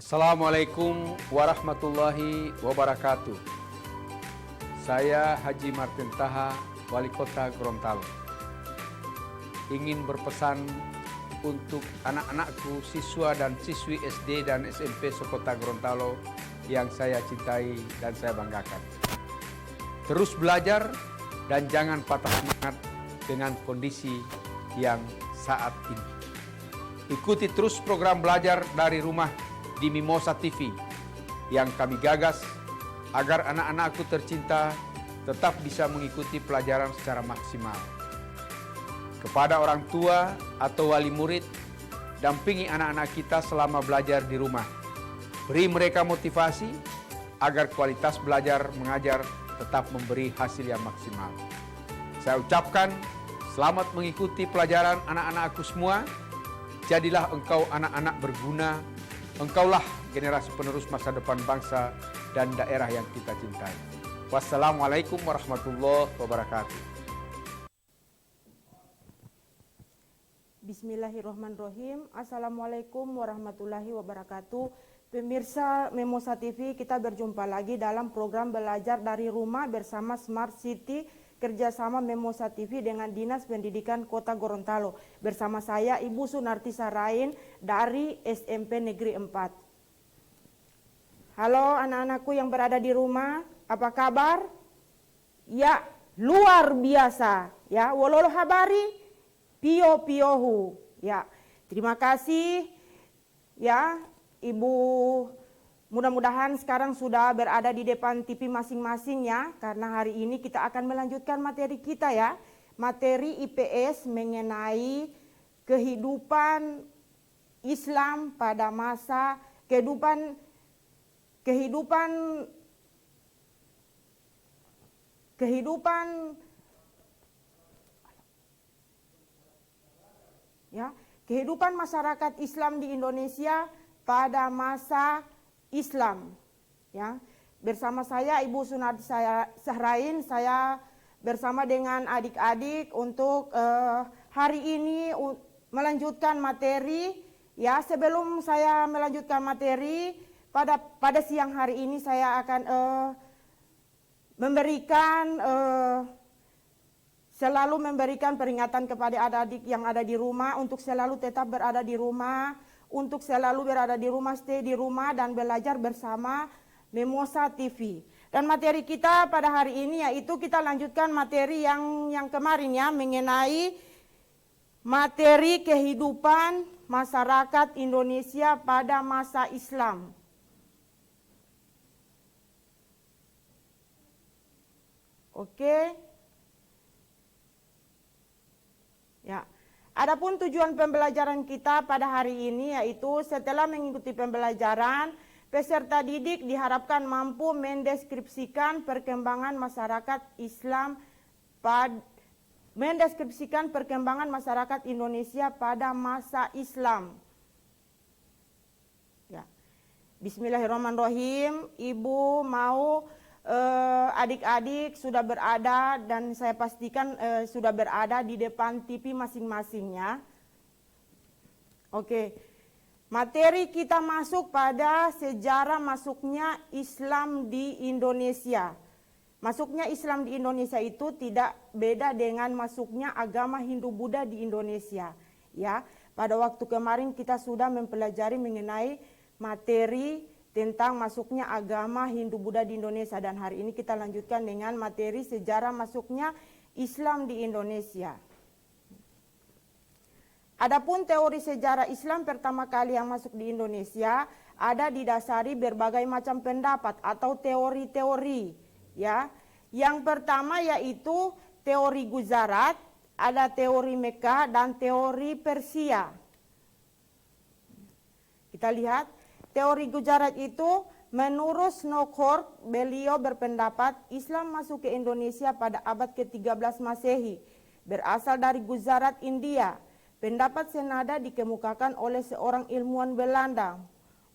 Assalamualaikum warahmatullahi wabarakatuh. Saya Haji Martin Taha, Wali Kota Gorontalo. Ingin berpesan untuk anak-anakku, siswa dan siswi SD dan SMP sekota Gorontalo yang saya cintai dan saya banggakan. Terus belajar dan jangan patah semangat dengan kondisi yang saat ini. Ikuti terus program belajar dari rumah di Mimosa TV yang kami gagas agar anak-anakku tercinta tetap bisa mengikuti pelajaran secara maksimal. Kepada orang tua atau wali murid, dampingi anak-anak kita selama belajar di rumah. Beri mereka motivasi agar kualitas belajar mengajar tetap memberi hasil yang maksimal. Saya ucapkan selamat mengikuti pelajaran anak-anakku semua. Jadilah engkau anak-anak berguna. Engkaulah generasi penerus masa depan bangsa dan daerah yang kita cintai. Wassalamualaikum warahmatullahi wabarakatuh. Bismillahirrahmanirrahim. Assalamualaikum warahmatullahi wabarakatuh. Pemirsa Mimosa TV, kita berjumpa lagi dalam program belajar dari rumah bersama Smart City kerjasama Mimosa TV dengan Dinas Pendidikan Kota Gorontalo. Bersama saya Ibu Sunarti Sarain dari SMP Negeri 4. Halo anak-anakku yang berada di rumah, apa kabar? Ya, luar biasa. Ya, wololo habari, pio-piohu. Ya, terima kasih ya Ibu. Mudah-mudahan sekarang sudah berada di depan TV masing-masing ya, karena hari ini kita akan melanjutkan materi kita ya. Materi IPS mengenai kehidupan Islam pada masa kehidupan masyarakat Islam di Indonesia pada masa Islam ya. Bersama saya Ibu Sunarti Sahrain, saya bersama dengan adik-adik untuk hari ini melanjutkan materi ya. Sebelum saya melanjutkan materi, pada siang hari ini saya akan selalu memberikan peringatan kepada adik-adik yang ada di rumah untuk selalu tetap berada di rumah, stay di rumah dan belajar bersama Mimosa TV. Dan materi kita pada hari ini yaitu kita lanjutkan materi yang kemarin ya, mengenai materi kehidupan masyarakat Indonesia pada masa Islam. Oke. Ya. Adapun tujuan pembelajaran kita pada hari ini yaitu setelah mengikuti pembelajaran, peserta didik diharapkan mampu mendeskripsikan perkembangan masyarakat Indonesia pada masa Islam. Ya. Bismillahirrahmanirrahim. Ibu mau adik-adik sudah berada dan saya pastikan sudah berada di depan TV masing-masingnya. Oke. Materi kita masuk pada sejarah masuknya Islam di Indonesia. Masuknya Islam di Indonesia itu tidak beda dengan masuknya agama Hindu-Buddha di Indonesia. Ya, pada waktu kemarin kita sudah mempelajari mengenai materi tentang masuknya agama Hindu-Buddha di Indonesia, dan hari ini kita lanjutkan dengan materi sejarah masuknya Islam di Indonesia. Adapun teori sejarah Islam pertama kali yang masuk di Indonesia ada didasari berbagai macam pendapat atau teori-teori ya. Yang pertama yaitu teori Gujarat, ada teori Mekah dan teori Persia. Kita lihat teori Gujarat itu menurut Snowcourt, beliau berpendapat Islam masuk ke Indonesia pada abad ke-13 Masehi, berasal dari Gujarat, India. Pendapat senada dikemukakan oleh seorang ilmuwan Belanda,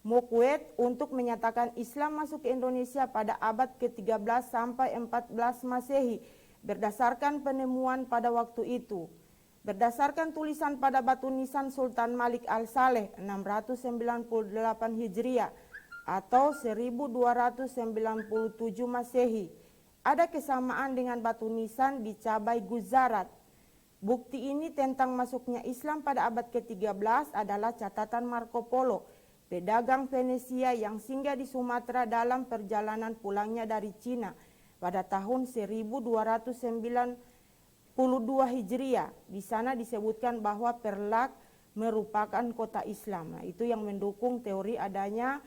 Mokwet, untuk menyatakan Islam masuk ke Indonesia pada abad ke-13 sampai 14 Masehi, berdasarkan penemuan pada waktu itu. Berdasarkan tulisan pada batu nisan Sultan Malik Al-Saleh 698 Hijriah atau 1297 Masehi, ada kesamaan dengan batu nisan di Cabai Guzarat. Bukti ini tentang masuknya Islam pada abad ke-13 adalah catatan Marco Polo, pedagang Venesia yang singgah di Sumatera dalam perjalanan pulangnya dari Cina pada tahun 1292 Hijriah. Di sana disebutkan bahwa Perlak merupakan kota Islam. Nah, itu yang mendukung teori adanya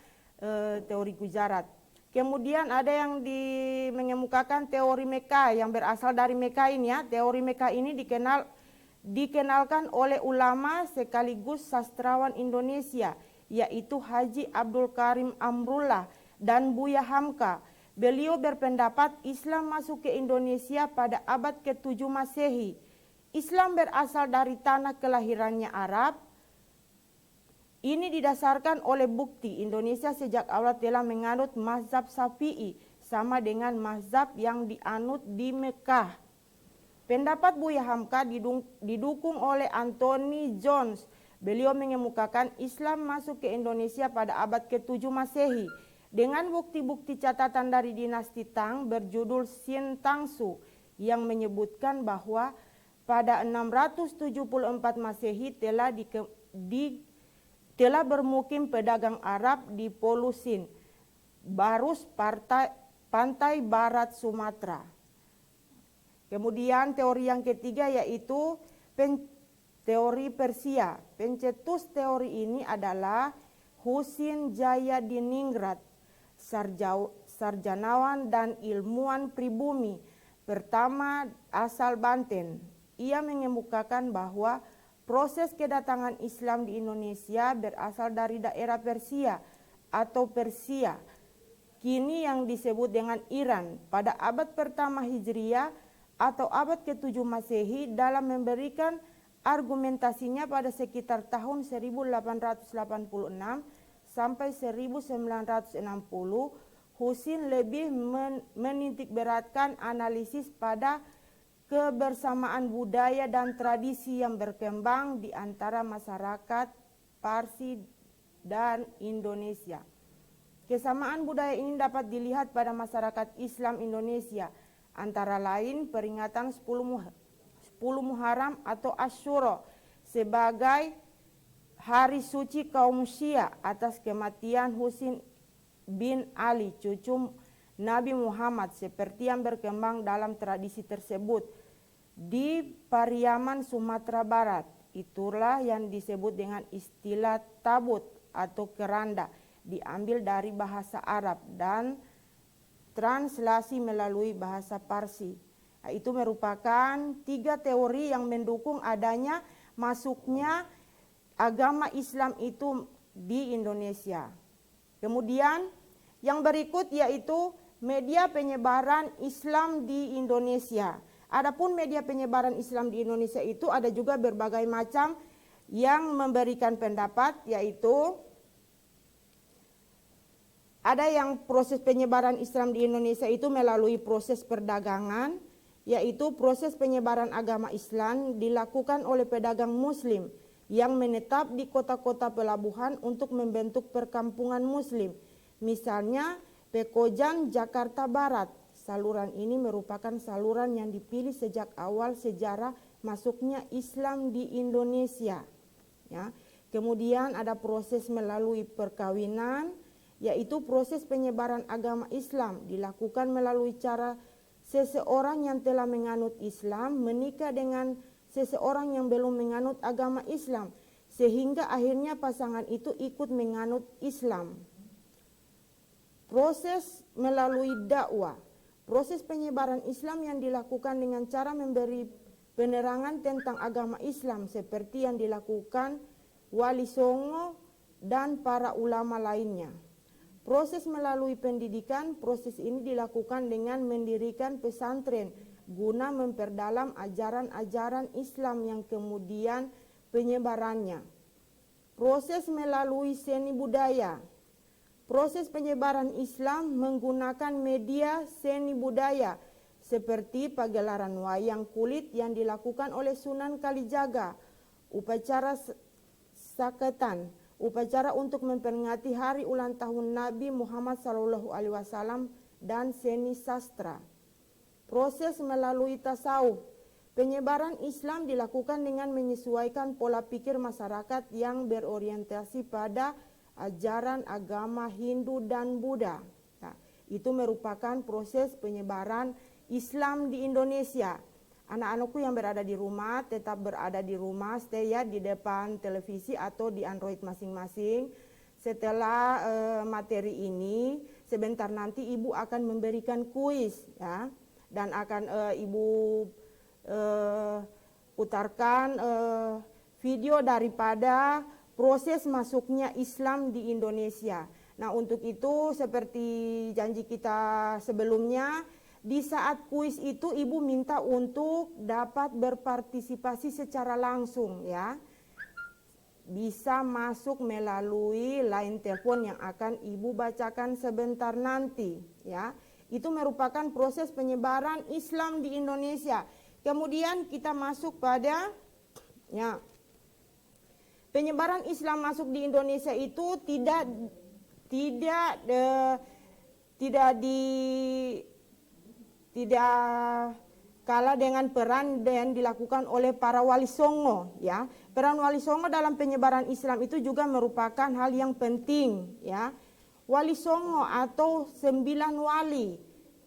teori Gujarat. Kemudian ada yang mengemukakan teori Mekah yang berasal dari Mekah ini ya. Teori Mekah ini dikenalkan oleh ulama sekaligus sastrawan Indonesia, yaitu Haji Abdul Karim Amrullah dan Buya Hamka. Beliau berpendapat Islam masuk ke Indonesia pada abad ke-7 Masehi. Islam berasal dari tanah kelahirannya Arab. Ini didasarkan oleh bukti Indonesia sejak awal telah menganut mazhab Syafi'i sama dengan mazhab yang dianut di Mekah. Pendapat Buya Hamka didukung oleh Anthony Jones. Beliau mengemukakan Islam masuk ke Indonesia pada abad ke-7 Masehi. Dengan bukti-bukti catatan dari dinasti Tang berjudul Sin Tangsu yang menyebutkan bahwa pada 674 Masehi telah bermukim pedagang Arab di Polusin, Barus, pantai barat Sumatera. Kemudian teori yang ketiga yaitu teori Persia. Pencetus teori ini adalah Husin Jayadiningrat, sarjanawan dan ilmuwan pribumi pertama asal Banten. Ia mengemukakan bahwa proses kedatangan Islam di Indonesia berasal dari daerah Persia atau Persia, kini yang disebut dengan Iran, pada abad pertama Hijriah atau abad ke-7 Masehi. Dalam memberikan argumentasinya pada sekitar tahun 1886 sampai 1960, Husin lebih menitikberatkan analisis pada kebersamaan budaya dan tradisi yang berkembang di antara masyarakat Parsi dan Indonesia. Kesamaan budaya ini dapat dilihat pada masyarakat Islam Indonesia, antara lain peringatan 10 Muharram atau Asyura sebagai hari suci kaum Syiah atas kematian Husin bin Ali, cucu Nabi Muhammad, seperti yang berkembang dalam tradisi tersebut di Pariaman, Sumatera Barat. Itulah yang disebut dengan istilah tabut atau keranda, diambil dari bahasa Arab dan translasi melalui bahasa Parsi. Nah, itu merupakan 3 teori yang mendukung adanya masuknya agama Islam itu di Indonesia. Kemudian yang berikut yaitu media penyebaran Islam di Indonesia. Adapun media penyebaran Islam di Indonesia itu ada juga berbagai macam yang memberikan pendapat, yaitu ada yang proses penyebaran Islam di Indonesia itu melalui proses perdagangan, yaitu proses penyebaran agama Islam dilakukan oleh pedagang Muslim yang menetap di kota-kota pelabuhan untuk membentuk perkampungan Muslim. Misalnya Pekojan, Jakarta Barat. Saluran ini merupakan saluran yang dipilih sejak awal sejarah masuknya Islam di Indonesia. Ya. Kemudian ada proses melalui perkawinan, yaitu proses penyebaran agama Islam dilakukan melalui cara seseorang yang telah menganut Islam menikah dengan seseorang yang belum menganut agama Islam, sehingga akhirnya pasangan itu ikut menganut Islam. Proses melalui dakwah, proses penyebaran Islam yang dilakukan dengan cara memberi penerangan tentang agama Islam seperti yang dilakukan Wali Songo dan para ulama lainnya. Proses melalui pendidikan, proses ini dilakukan dengan mendirikan pesantren guna memperdalam ajaran-ajaran Islam yang kemudian penyebarannya. Proses melalui seni budaya. Proses penyebaran Islam menggunakan media seni budaya seperti pagelaran wayang kulit yang dilakukan oleh Sunan Kalijaga, upacara saketan, upacara untuk memperingati hari ulang tahun Nabi Muhammad SAW, dan seni sastra. Proses melalui tasawuf. Penyebaran Islam dilakukan dengan menyesuaikan pola pikir masyarakat yang berorientasi pada ajaran agama Hindu dan Buddha. Nah, itu merupakan proses penyebaran Islam di Indonesia. Anak-anakku yang berada di rumah tetap berada di rumah, stay ya di depan televisi atau di Android masing-masing. Setelah materi ini, sebentar nanti Ibu akan memberikan kuis ya, dan akan Ibu putarkan video daripada proses masuknya Islam di Indonesia. Nah, untuk itu seperti janji kita sebelumnya, di saat kuis itu Ibu minta untuk dapat berpartisipasi secara langsung ya. Bisa masuk melalui line telepon yang akan Ibu bacakan sebentar nanti ya. Itu merupakan proses penyebaran Islam di Indonesia. Kemudian kita masuk pada ya, penyebaran Islam masuk di Indonesia itu tidak kalah dengan peran yang dilakukan oleh para wali songo ya. Peran wali songo dalam penyebaran Islam itu juga merupakan hal yang penting ya. Wali songo atau 9 wali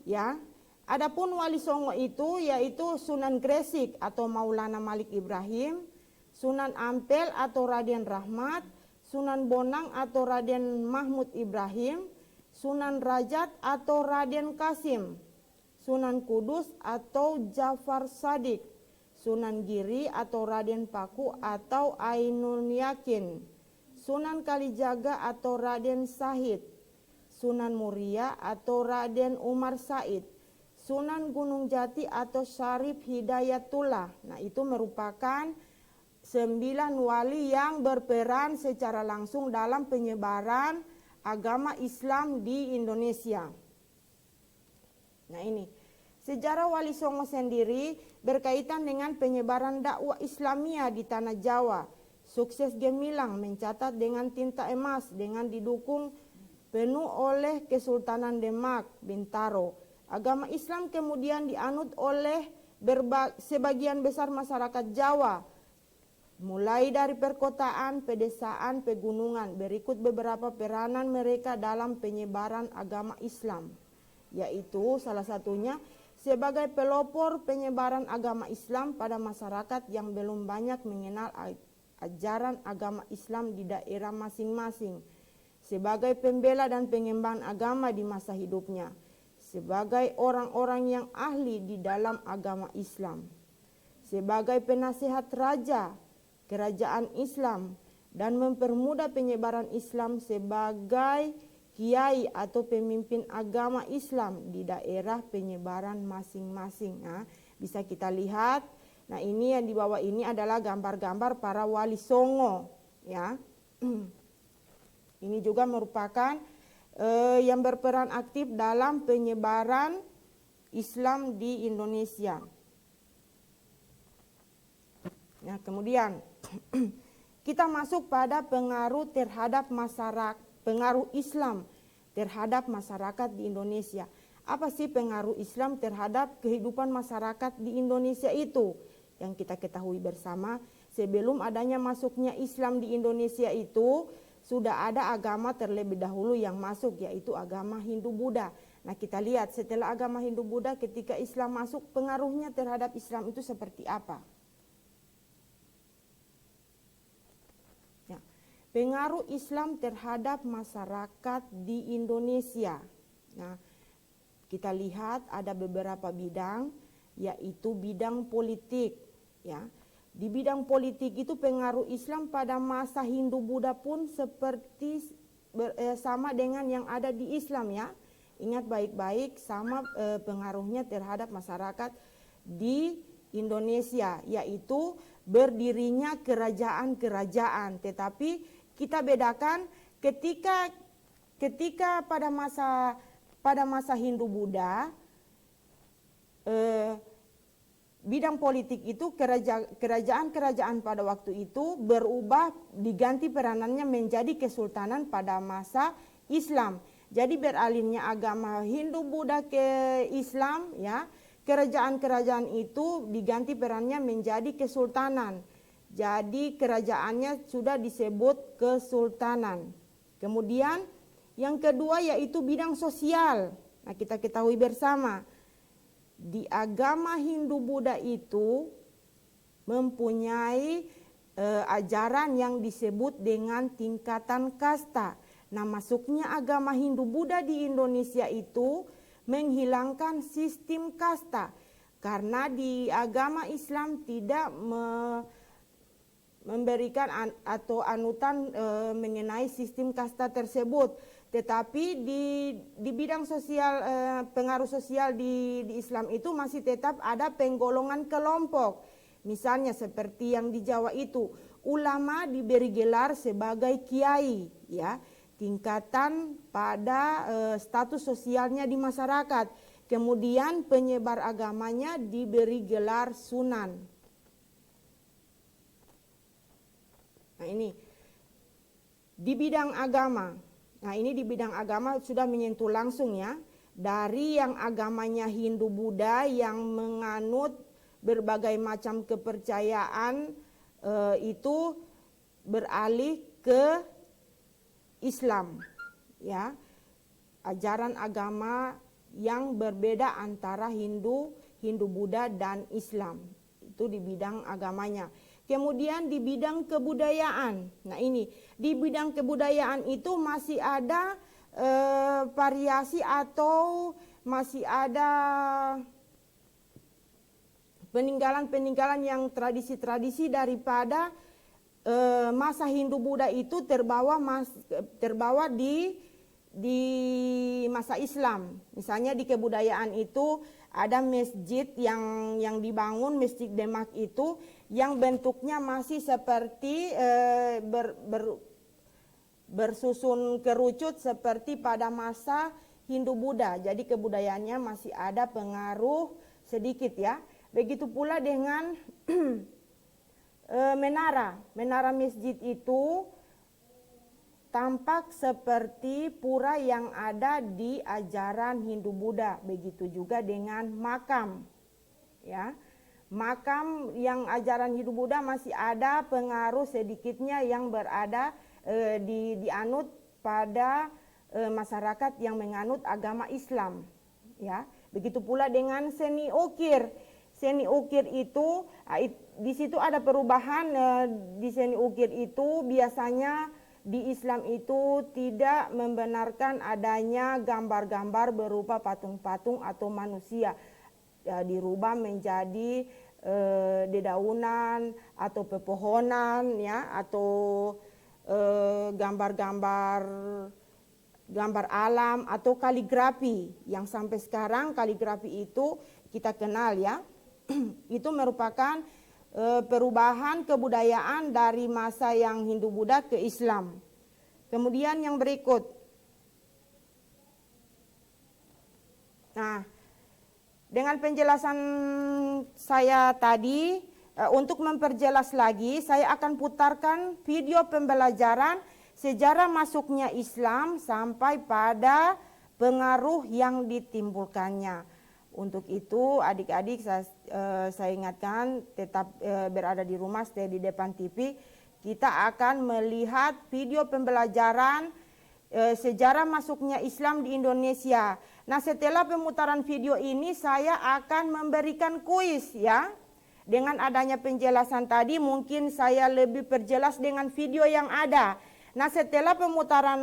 ya. Adapun wali songo itu yaitu Sunan Gresik atau Maulana Malik Ibrahim, Sunan Ampel atau Raden Rahmat, Sunan Bonang atau Raden Mahmud Ibrahim, Sunan Rajat atau Raden Kasim, Sunan Kudus atau Jafar Sadik, Sunan Giri atau Raden Paku atau Ainul Yakin, Sunan Kalijaga atau Raden Sahid, Sunan Muria atau Raden Umar Said, Sunan Gunung Jati atau Syarif Hidayatullah. Nah, itu merupakan 9 wali yang berperan secara langsung dalam penyebaran agama Islam di Indonesia. Nah, ini sejarah Wali Songo sendiri berkaitan dengan penyebaran dakwah Islamiyah di tanah Jawa. Sukses gemilang mencatat dengan tinta emas dengan didukung penuh oleh Kesultanan Demak, Bintaro. Agama Islam kemudian dianut oleh sebagian besar masyarakat Jawa, mulai dari perkotaan, pedesaan, pegunungan. Berikut beberapa peranan mereka dalam penyebaran agama Islam, yaitu salah satunya sebagai pelopor penyebaran agama Islam pada masyarakat yang belum banyak mengenal ajaran agama Islam di daerah masing-masing, sebagai pembela dan pengemban agama di masa hidupnya, sebagai orang-orang yang ahli di dalam agama Islam, sebagai penasehat raja kerajaan Islam, dan mempermudah penyebaran Islam sebagai kiai atau pemimpin agama Islam di daerah penyebaran masing-masing. Nah, bisa kita lihat, nah ini yang di bawah ini adalah gambar-gambar para wali songo ya. Ini juga merupakan yang berperan aktif dalam penyebaran Islam di Indonesia. Nah, kemudian kita masuk pada pengaruh terhadap masyarakat, pengaruh Islam terhadap masyarakat di Indonesia. Apa sih pengaruh Islam terhadap kehidupan masyarakat di Indonesia itu? Yang kita ketahui bersama, sebelum adanya masuknya Islam di Indonesia itu sudah ada agama terlebih dahulu yang masuk, yaitu agama Hindu-Buddha. Nah, kita lihat setelah agama Hindu-Buddha ketika Islam masuk, pengaruhnya terhadap Islam itu seperti apa? Ya, pengaruh Islam terhadap masyarakat di Indonesia. Nah, kita lihat ada beberapa bidang, yaitu bidang politik. Ya, di bidang politik itu pengaruh Islam pada masa Hindu-Buddha pun seperti sama dengan yang ada di Islam ya. Ingat baik-baik sama pengaruhnya terhadap masyarakat di Indonesia, yaitu berdirinya kerajaan-kerajaan. Tetapi kita bedakan ketika pada masa Hindu-Buddha bidang politik itu kerajaan-kerajaan pada waktu itu berubah, diganti peranannya menjadi kesultanan pada masa Islam. Jadi beralihnya agama Hindu Buddha ke Islam, ya, kerajaan-kerajaan itu diganti perannya menjadi kesultanan. Jadi kerajaannya sudah disebut kesultanan. Kemudian yang kedua yaitu bidang sosial. Nah, kita ketahui bersama di agama Hindu Buddha itu mempunyai ajaran yang disebut dengan tingkatan kasta. Nah, masuknya agama Hindu Buddha di Indonesia itu menghilangkan sistem kasta, karena di agama Islam tidak memberikan atau anutan mengenai sistem kasta tersebut. Tetapi di bidang sosial, pengaruh sosial di Islam itu masih tetap ada penggolongan kelompok. Misalnya seperti yang di Jawa itu, ulama diberi gelar sebagai kiai, ya, tingkatan pada status sosialnya di masyarakat. Kemudian penyebar agamanya diberi gelar sunan. Nah, ini di bidang agama. Nah, ini di bidang agama sudah menyentuh langsung, ya, dari yang agamanya Hindu Buddha yang menganut berbagai macam kepercayaan itu beralih ke Islam, ya, ajaran agama yang berbeda antara Hindu Buddha dan Islam itu di bidang agamanya. Kemudian di bidang kebudayaan, nah ini di bidang kebudayaan itu masih ada variasi atau masih ada peninggalan-peninggalan yang tradisi-tradisi daripada masa Hindu Buddha itu terbawa di masa Islam. Misalnya di kebudayaan itu ada masjid yang dibangun, Masjid Demak itu yang bentuknya masih seperti bersusun kerucut seperti pada masa Hindu Buddha. Jadi kebudayaannya masih ada pengaruh sedikit, ya. Begitu pula dengan menara masjid itu tampak seperti pura yang ada di ajaran Hindu Buddha. Begitu juga dengan makam, ya. Makam yang ajaran Hindu Buddha masih ada pengaruh sedikitnya yang berada dianut pada masyarakat yang menganut agama Islam, ya. Begitu pula dengan seni ukir. Seni ukir itu di situ ada perubahan. Di seni ukir itu biasanya di Islam itu tidak membenarkan adanya gambar-gambar berupa patung-patung atau manusia, ya, dirubah menjadi dedaunan atau pepohonan, ya, atau gambar-gambar alam atau kaligrafi yang sampai sekarang kaligrafi itu kita kenal, ya. Itu merupakan perubahan kebudayaan dari masa yang Hindu Buddha ke Islam. Kemudian yang berikut. Nah, dengan penjelasan saya tadi, untuk memperjelas lagi, saya akan putarkan video pembelajaran sejarah masuknya Islam sampai pada pengaruh yang ditimbulkannya. Untuk itu adik-adik saya ingatkan tetap berada di rumah, stay di depan TV. Kita akan melihat video pembelajaran sejarah masuknya Islam di Indonesia. Nah, setelah pemutaran video ini saya akan memberikan kuis, ya. Dengan adanya penjelasan tadi mungkin saya lebih perjelas dengan video yang ada. Nah, setelah pemutaran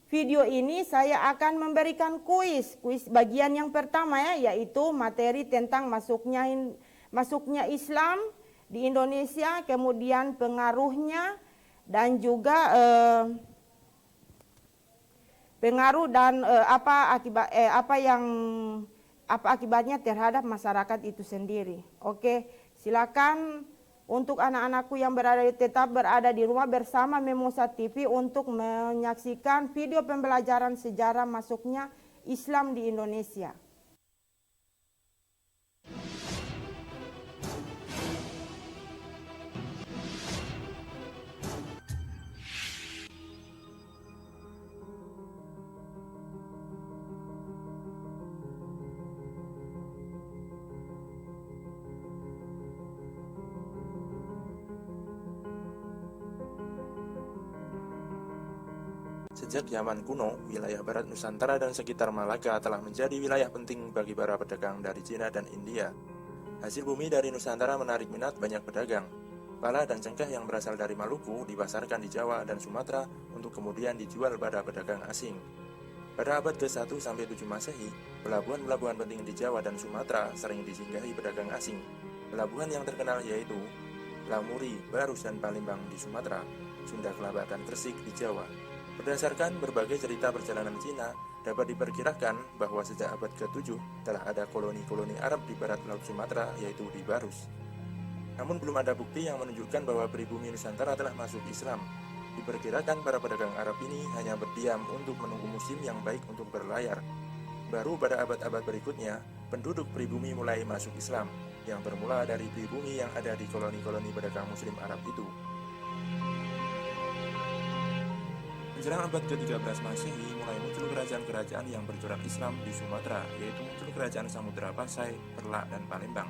video ini saya akan memberikan kuis bagian yang pertama, ya, yaitu materi tentang masuknya Islam di Indonesia, kemudian pengaruhnya dan juga pengaruh dan apa akibatnya terhadap masyarakat itu sendiri. Oke, silakan. Untuk anak-anakku yang tetap berada di rumah bersama Memosa TV untuk menyaksikan video pembelajaran sejarah masuknya Islam di Indonesia. Sejak zaman kuno, wilayah barat Nusantara dan sekitar Malaka telah menjadi wilayah penting bagi para pedagang dari Cina dan India. Hasil bumi dari Nusantara menarik minat banyak pedagang. Pala dan cengkeh yang berasal dari Maluku dipasarkan di Jawa dan Sumatera untuk kemudian dijual pada pedagang asing. Pada abad ke-1 sampai 7 Masehi, pelabuhan-pelabuhan penting di Jawa dan Sumatera sering disinggahi pedagang asing. Pelabuhan yang terkenal yaitu Lamuri, Barus, dan Palembang di Sumatera, Sunda Kelapa, dan Gresik di Jawa. Berdasarkan berbagai cerita perjalanan Cina, dapat diperkirakan bahwa sejak abad ke-7 telah ada koloni-koloni Arab di barat Laut Sumatera, yaitu di Barus. Namun belum ada bukti yang menunjukkan bahwa pribumi Nusantara telah masuk Islam. Diperkirakan para pedagang Arab ini hanya berdiam untuk menunggu musim yang baik untuk berlayar. Baru pada abad-abad berikutnya, penduduk pribumi mulai masuk Islam, yang bermula dari pribumi yang ada di koloni-koloni pedagang Muslim Arab itu. Menjelang abad ke-13 Masehi, mulai muncul kerajaan-kerajaan yang bercorak Islam di Sumatera, yaitu muncul kerajaan Samudra Pasai, Perlak, dan Palembang.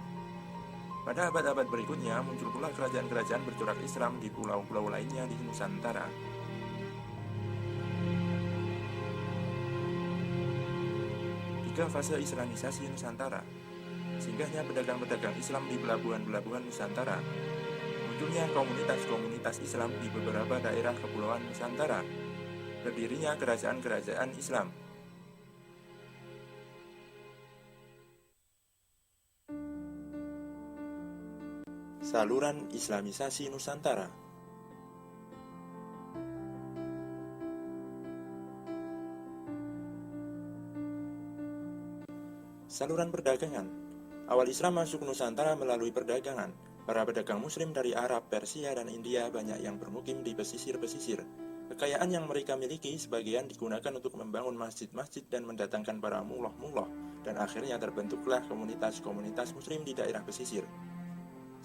Pada abad-abad berikutnya, muncul pula kerajaan-kerajaan bercorak Islam di pulau-pulau lainnya di Nusantara. Tiga fase Islamisasi Nusantara. Singgahnya pedagang-pedagang Islam di pelabuhan-pelabuhan Nusantara. Munculnya komunitas-komunitas Islam di beberapa daerah kepulauan Nusantara. Berdirinya kerajaan-kerajaan Islam. Saluran Islamisasi Nusantara. Saluran perdagangan. Awal Islam masuk Nusantara melalui perdagangan. Para pedagang Muslim dari Arab, Persia, dan India banyak yang bermukim di pesisir-pesisir. Kekayaan yang mereka miliki sebagian digunakan untuk membangun masjid-masjid dan mendatangkan para mullah-mullah, dan akhirnya terbentuklah komunitas-komunitas Muslim di daerah pesisir.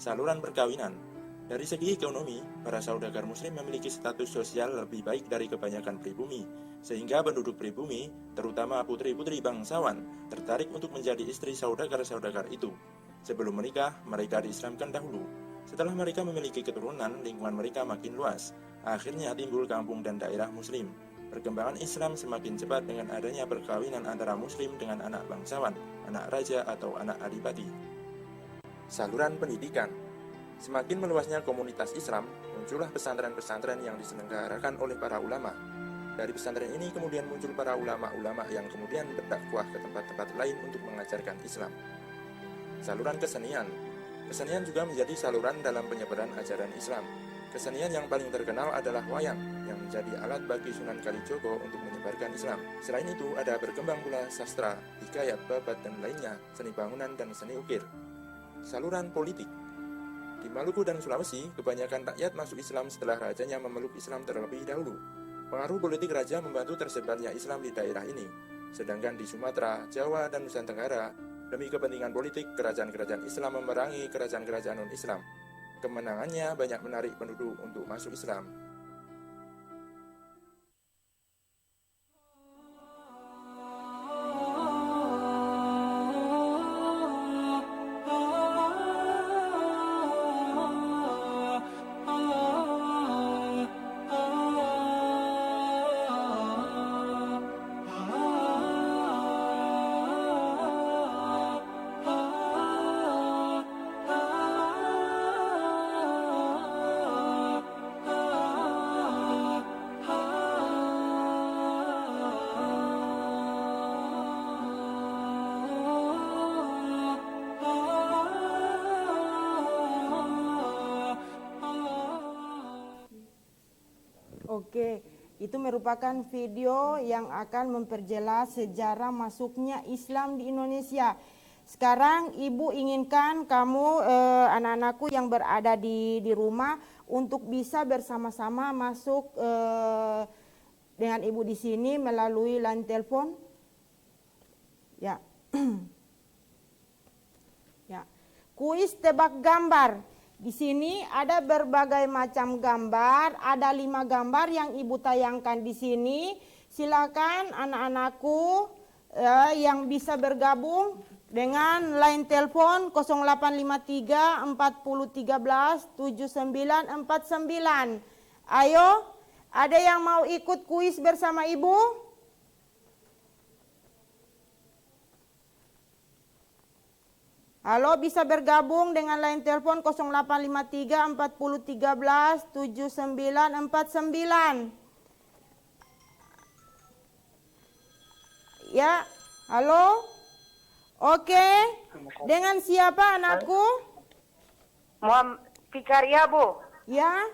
Saluran perkawinan. Dari segi ekonomi, para saudagar Muslim memiliki status sosial lebih baik dari kebanyakan pribumi, sehingga penduduk pribumi, terutama putri-putri bangsawan, tertarik untuk menjadi istri saudagar-saudagar itu. Sebelum menikah, mereka diislamkan dahulu. Setelah mereka memiliki keturunan, lingkungan mereka makin luas. Akhirnya timbul kampung dan daerah Muslim. Perkembangan Islam semakin cepat dengan adanya perkawinan antara Muslim dengan anak bangsawan, anak raja atau anak adipati. Saluran pendidikan. Semakin meluasnya komunitas Islam, muncullah pesantren-pesantren yang diselenggarakan oleh para ulama. Dari pesantren ini kemudian muncul para ulama-ulama yang kemudian berdakwah ke tempat-tempat lain untuk mengajarkan Islam. Saluran kesenian. Kesenian juga menjadi saluran dalam penyebaran ajaran Islam. Kesenian yang paling terkenal adalah wayang, yang menjadi alat bagi Sunan Kalijogo untuk menyebarkan Islam. Selain itu, ada berkembang pula sastra, hikayat, babat, dan lainnya, seni bangunan, dan seni ukir. Saluran politik. Di Maluku dan Sulawesi, kebanyakan rakyat masuk Islam setelah rajanya memeluk Islam terlebih dahulu. Pengaruh politik raja membantu tersebarnya Islam di daerah ini. Sedangkan di Sumatera, Jawa, dan Nusa Tenggara, demi kepentingan politik, kerajaan-kerajaan Islam memerangi kerajaan-kerajaan non-Islam. Kemenangannya banyak menarik penduduk untuk masuk Islam. Oke, itu merupakan video yang akan memperjelas sejarah masuknya Islam di Indonesia. Sekarang Ibu inginkan kamu, anak-anakku yang berada di rumah, untuk bisa bersama-sama masuk dengan Ibu di sini melalui line telepon. Ya. Ya. Kuis tebak gambar. Di sini ada berbagai macam gambar, ada 5 gambar yang Ibu tayangkan di sini. Silakan anak-anakku yang bisa bergabung dengan line telepon 0853 40 13 7949. Ayo Ada yang mau ikut kuis bersama Ibu? Halo, bisa bergabung dengan line telepon 0853 40 13 7949. Ya, halo. Oke, dengan siapa anakku? Muhammad Fikaria, Bu. Ya,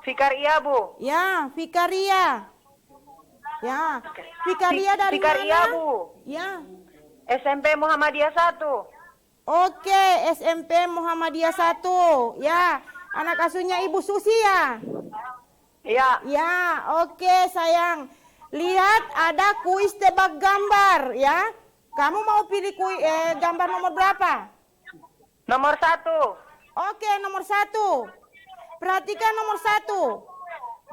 Fikaria, Bu. ya, Fikaria. Ya, Fikaria dari Fikaria, mana? Bu. Ya. SMP Muhammadiyah 1. Oke, SMP Muhammadiyah 1. Ya, anak asuhnya Ibu Susi ya? Iya. Ya, oke sayang. Lihat ada kuis tebak gambar ya. Kamu mau pilih gambar nomor berapa? Nomor 1. Oke, nomor 1. Perhatikan nomor 1.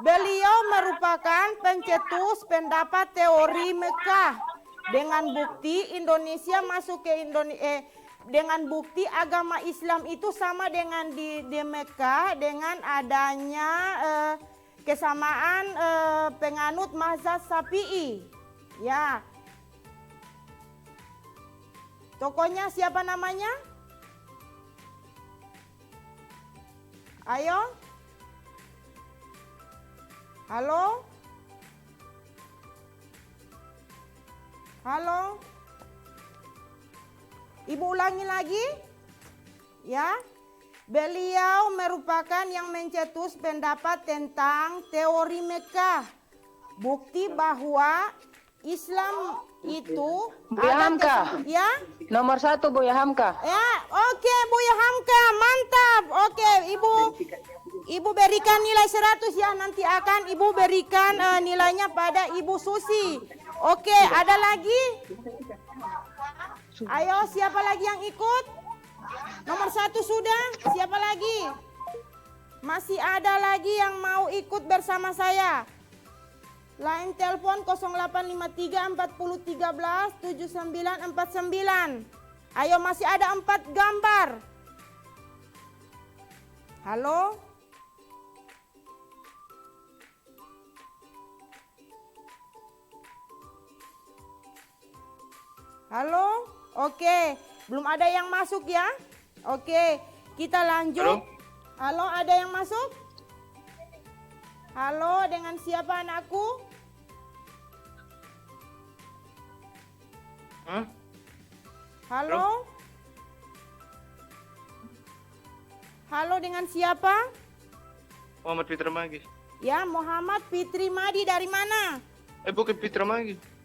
Beliau merupakan pencetus pendapat teori Mekah dengan bukti Indonesia masuk ke dengan bukti agama Islam itu sama dengan di Mekah dengan adanya kesamaan penganut mazhab Syafi'i. Ya. Tokohnya siapa namanya? Ayo. Halo? Halo? Ibu ulangi lagi. Ya. Beliau merupakan yang mencetus pendapat tentang teori Mekah. Bukti bahwa Islam itu Buya Hamka. Ya? Nomor 1, Buya Hamka. Ya, oke Buya Hamka, mantap. Oke, Ibu berikan nilai 100 ya. Nanti akan Ibu berikan nilainya pada Ibu Susi. Oke, ada lagi? Ayo, siapa lagi yang ikut? Nomor 1 sudah. Siapa lagi? Masih ada lagi yang mau ikut bersama saya. Line telepon 0853 40 13 7949. Ayo, masih ada 4 gambar. Halo? Halo? Oke, belum ada yang masuk ya? Oke, kita lanjut. Halo, ada yang masuk? Halo, dengan siapa anakku? Halo? Halo, dengan siapa? Muhammad Fitra Magi. Ya, Muhammad Fitri Madi dari mana? Bukan Fitra Magi.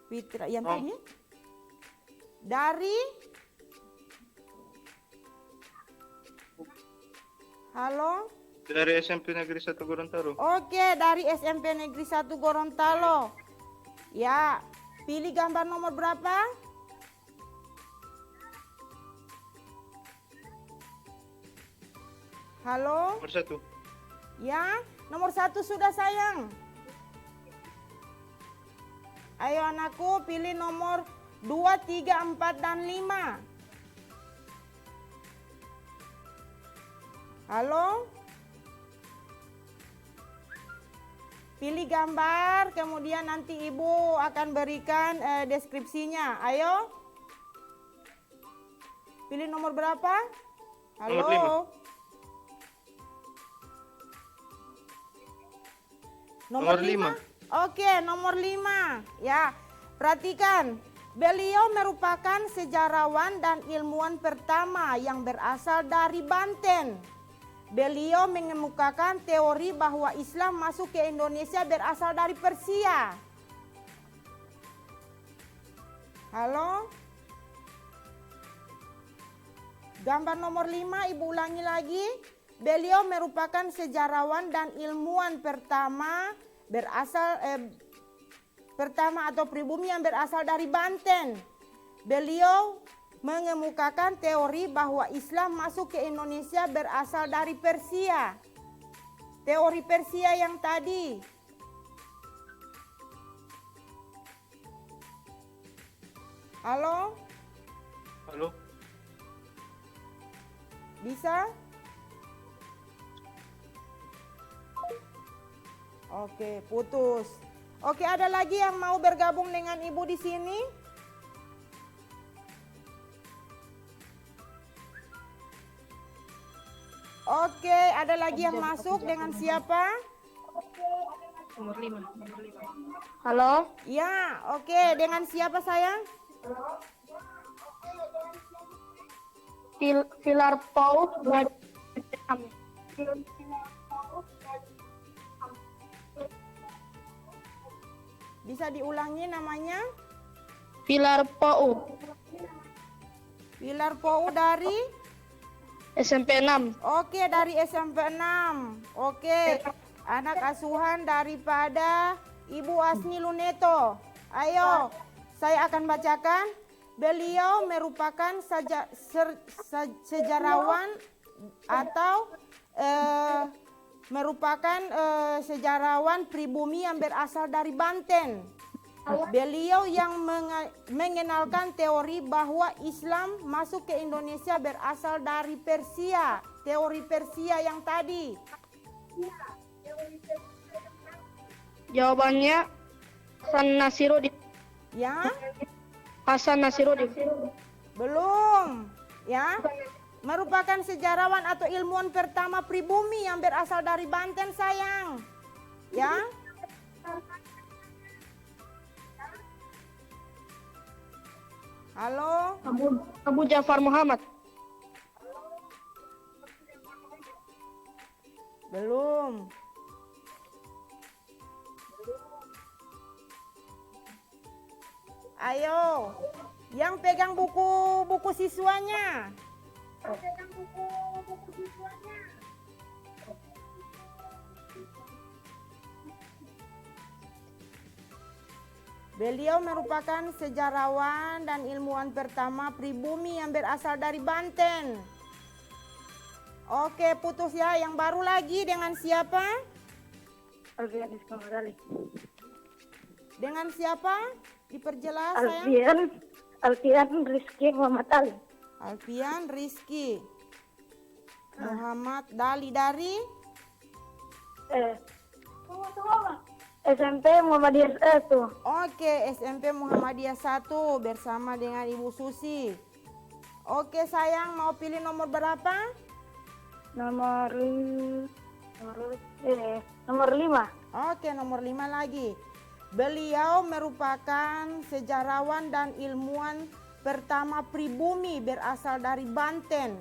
Fitra yang tadi? Dari? Halo? Dari SMP Negeri 1 Gorontalo. Oke, dari SMP Negeri 1 Gorontalo. Ya, pilih gambar nomor berapa? Halo? Nomor 1. Ya, nomor 1 sudah sayang. Ayo anakku, pilih nomor 2, 3, 4, dan 5. Halo? Pilih gambar, kemudian nanti Ibu akan berikan deskripsinya. Ayo. Pilih nomor berapa? Halo? Nomor 5. Oke, nomor 5. Ya, perhatikan. Beliau merupakan sejarawan dan ilmuwan pertama yang berasal dari Banten. Beliau mengemukakan teori bahwa Islam masuk ke Indonesia berasal dari Persia. Halo? Gambar nomor 5, Ibu ulangi lagi. Beliau merupakan sejarawan dan ilmuwan pertama atau pribumi yang berasal dari Banten. Beliau mengemukakan teori bahwa Islam masuk ke Indonesia berasal dari Persia. Teori Persia yang tadi. Halo? Halo. Bisa? Oke, putus. Oke, ada lagi yang mau bergabung dengan Ibu di sini? Oke, ada lagi yang masuk dengan siapa? Halo, Ya, oke. Dengan siapa sayang? Pilar Paus dari Bisa diulangi namanya? Pilar Paus Pilar Pou dari? SMP 6. Oke, dari SMP 6. Oke, anak asuhan daripada Ibu Asni Luneto. Ayo, saya akan bacakan. Beliau merupakan sejarawan atau merupakan sejarawan pribumi yang berasal dari Banten. Beliau yang mengenalkan teori bahwa Islam masuk ke Indonesia berasal dari Persia. Teori Persia yang tadi. Jawabannya Hasan Nasiruddin. Ya, Hasan Nasiruddin. belum. Ya, merupakan sejarawan atau ilmuwan pertama pribumi yang berasal dari Banten sayang. Ya. Halo. Abu Ja'far Muhammad. Belum. Ayo, yang pegang buku siswanya. Beliau merupakan sejarawan dan ilmuwan pertama pribumi yang berasal dari Banten. Oke, putus ya. Yang baru lagi dengan siapa? Alfian Rizky Muhammad Ali. Dengan siapa? Diperjelas sayang. Alfian Rizky Muhammad Ali. Alfian Rizky Muhammad Dali dari SMP Muhammadiyah 1. Oke, SMP Muhammadiyah 1 bersama dengan Ibu Susi. Oke sayang, mau pilih nomor berapa? Nomor 5. Oke, nomor 5 lagi. Beliau merupakan sejarawan dan ilmuwan pertama pribumi berasal dari Banten.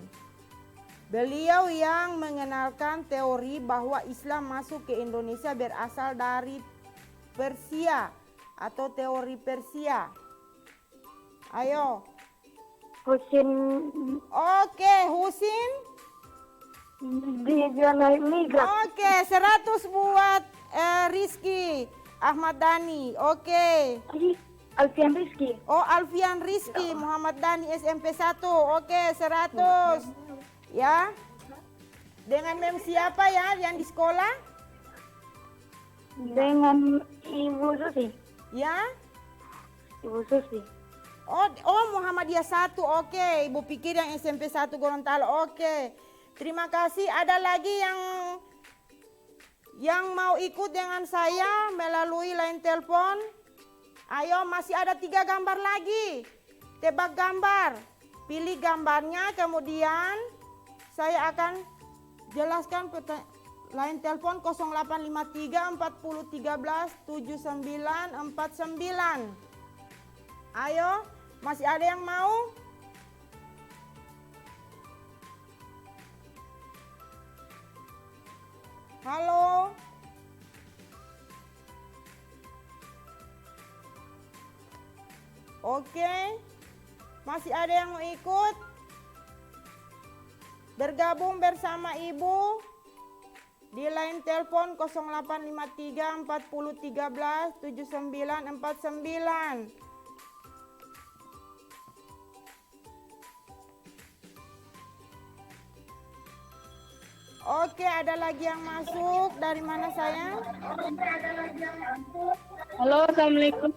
Beliau yang mengenalkan teori bahwa Islam masuk ke Indonesia berasal dari Persia atau teori Persia. Ayo. Husin Oke, Husin. Oke, 100 buat Rizky Ahmad Dhani. Oke. Alfian Rizky. Oh, Alfian Rizky Muhammad Dhani SMP 1. Oke, 100. Ya. Dengan mem siapa ya yang di sekolah? Dengan Ibu Susi. Ya. Ibu Susi. Oh, Muhammadiyah 1. Oke, Ibu pikir yang SMP 1 Gorontalo. Oke. Terima kasih. Ada lagi yang mau ikut dengan saya melalui line telepon? Ayo, masih ada 3 gambar lagi. Tebak gambar. Pilih gambarnya, kemudian saya akan jelaskan line telepon 0853 40 13 79 49. Ayo, masih ada yang mau? Halo. Oke. Masih ada yang mau ikut? Bergabung bersama Ibu di line telepon 0853 40 13 79 49. Oke, ada lagi yang masuk. Dari mana sayang? Halo, Assalamualaikum.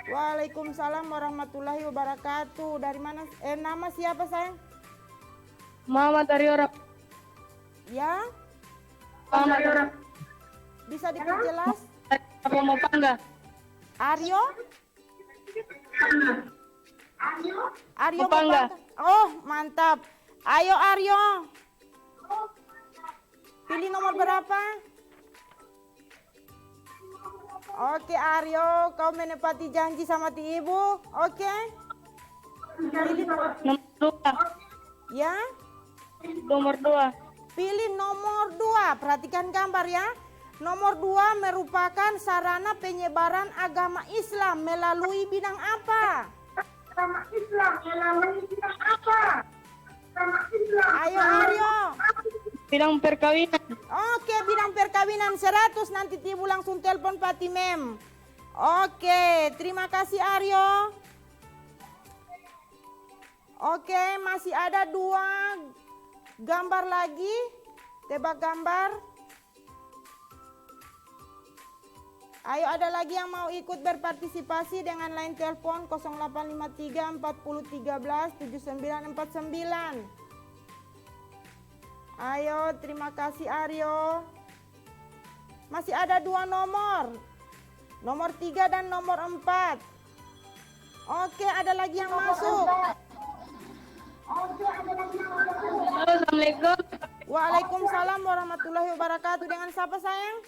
Waalaikumsalam warahmatullahi wabarakatuh. Dari mana? Nama siapa sayang? Muhammad Ariora. Ya? Muhammad Ariora. Bisa diperjelas? Apa mau pangga? Aryo? Aryo Mapangga. Mapangga. Oh, mantap. Ayo Aryo. Pilih nomor berapa? Oke Aryo, kau menepati janji sama ti ibu. Oke. Pilih Nomor 2. ya. Nomor 2. Pilih nomor 2. Perhatikan gambar ya. Nomor 2 merupakan sarana penyebaran agama Islam melalui bidang apa? Ayo Aryo. Bidang perkawinan. Oke, bidang perkawinan 100. Nanti Ibu langsung telepon Pati Mem. Oke, terima kasih Aryo. Oke, masih ada 2 gambar lagi. Tebak gambar. Ayo, ada lagi yang mau ikut berpartisipasi dengan line telepon 0853 40 13 7949. Ayo, terima kasih Aryo. Masih ada 2 nomor. Nomor 3 dan nomor 4. Oke, ada lagi yang masuk. Halo, Assalamualaikum. Waalaikumsalam warahmatullahi wabarakatuh. Dengan siapa sayang?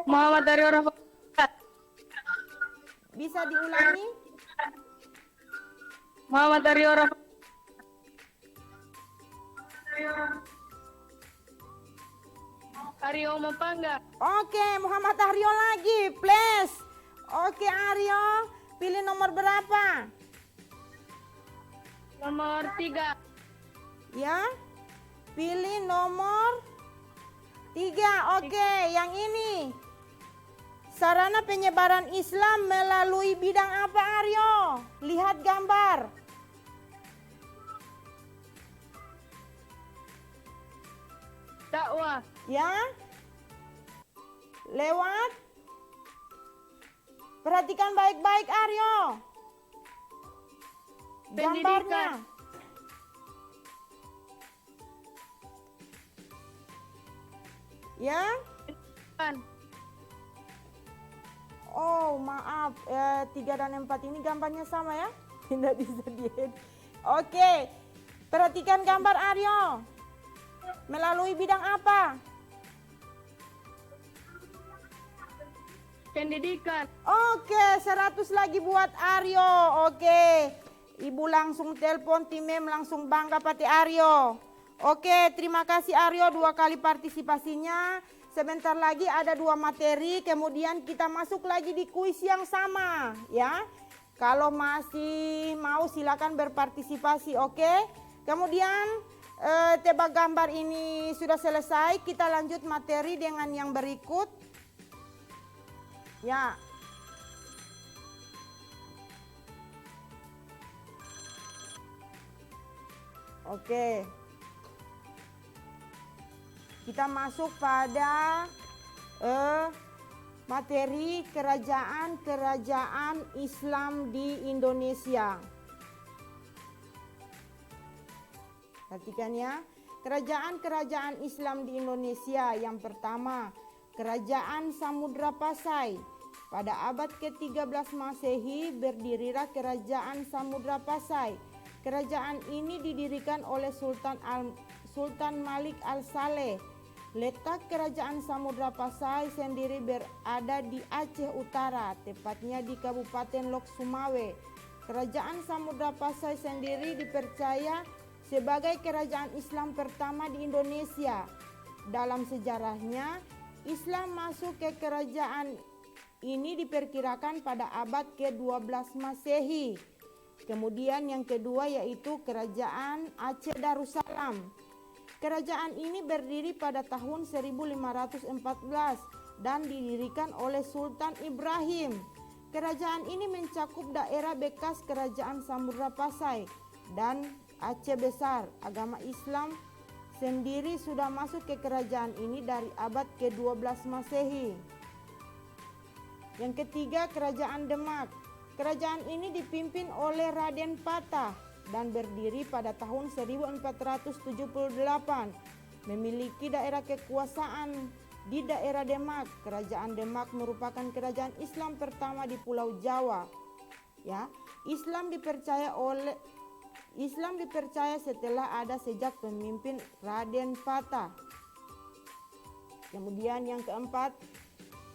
Muhammad dari orang Bisa diulangi? Muhammad dari orang Aryo Mapangga. Oke, Muhammad Aryo lagi, please. Oke Aryo, pilih nomor berapa? Nomor 3. Ya, pilih nomor 3. Oke, yang ini. Sarana penyebaran Islam melalui bidang apa Aryo? Lihat gambar. Dakwah. Ya, lewat. Perhatikan baik-baik Aryo. Gambarnya. Pendidikan. Ya. Kan. Oh maaf, 3 dan 4 ini gambarnya sama ya. Tidak bisa diedit. Oke, perhatikan gambar Aryo. Melalui bidang apa? Pendidikan. Oke, 100 lagi buat Aryo. Oke, Ibu langsung telepon tim Mem, langsung bangga pati Aryo. Oke, terima kasih Aryo 2 kali partisipasinya. Sebentar lagi ada 2 materi, kemudian kita masuk lagi di kuis yang sama ya. Kalau masih mau silakan berpartisipasi, oke. Kemudian tebak gambar ini sudah selesai, kita lanjut materi dengan yang berikut. Ya. Oke. Kita masuk pada materi kerajaan-kerajaan Islam di Indonesia. Perhatikan ya, kerajaan-kerajaan Islam di Indonesia. Yang pertama, Kerajaan Samudra Pasai. Pada abad ke-13 Masehi berdirilah Kerajaan Samudra Pasai. Kerajaan ini didirikan oleh Sultan Malik Al-Saleh. Letak Kerajaan Samudra Pasai sendiri berada di Aceh Utara, tepatnya di Kabupaten Lok Sumawe. Kerajaan Samudra Pasai sendiri dipercaya sebagai kerajaan Islam pertama di Indonesia. Dalam sejarahnya, Islam masuk ke kerajaan ini diperkirakan pada abad ke-12 Masehi. Kemudian yang kedua yaitu Kerajaan Aceh Darussalam. Kerajaan ini berdiri pada tahun 1514 dan didirikan oleh Sultan Ibrahim. Kerajaan ini mencakup daerah bekas Kerajaan Samudra Pasai dan Aceh Besar. Agama Islam sendiri sudah masuk ke kerajaan ini dari abad ke-12 Masehi. Yang ketiga, Kerajaan Demak. Kerajaan ini dipimpin oleh Raden Patah dan berdiri pada tahun 1478. Memiliki daerah kekuasaan di daerah Demak. Kerajaan Demak merupakan kerajaan Islam pertama di Pulau Jawa. Ya, Islam dipercaya setelah ada sejak pemimpin Raden Fatah. Kemudian yang keempat,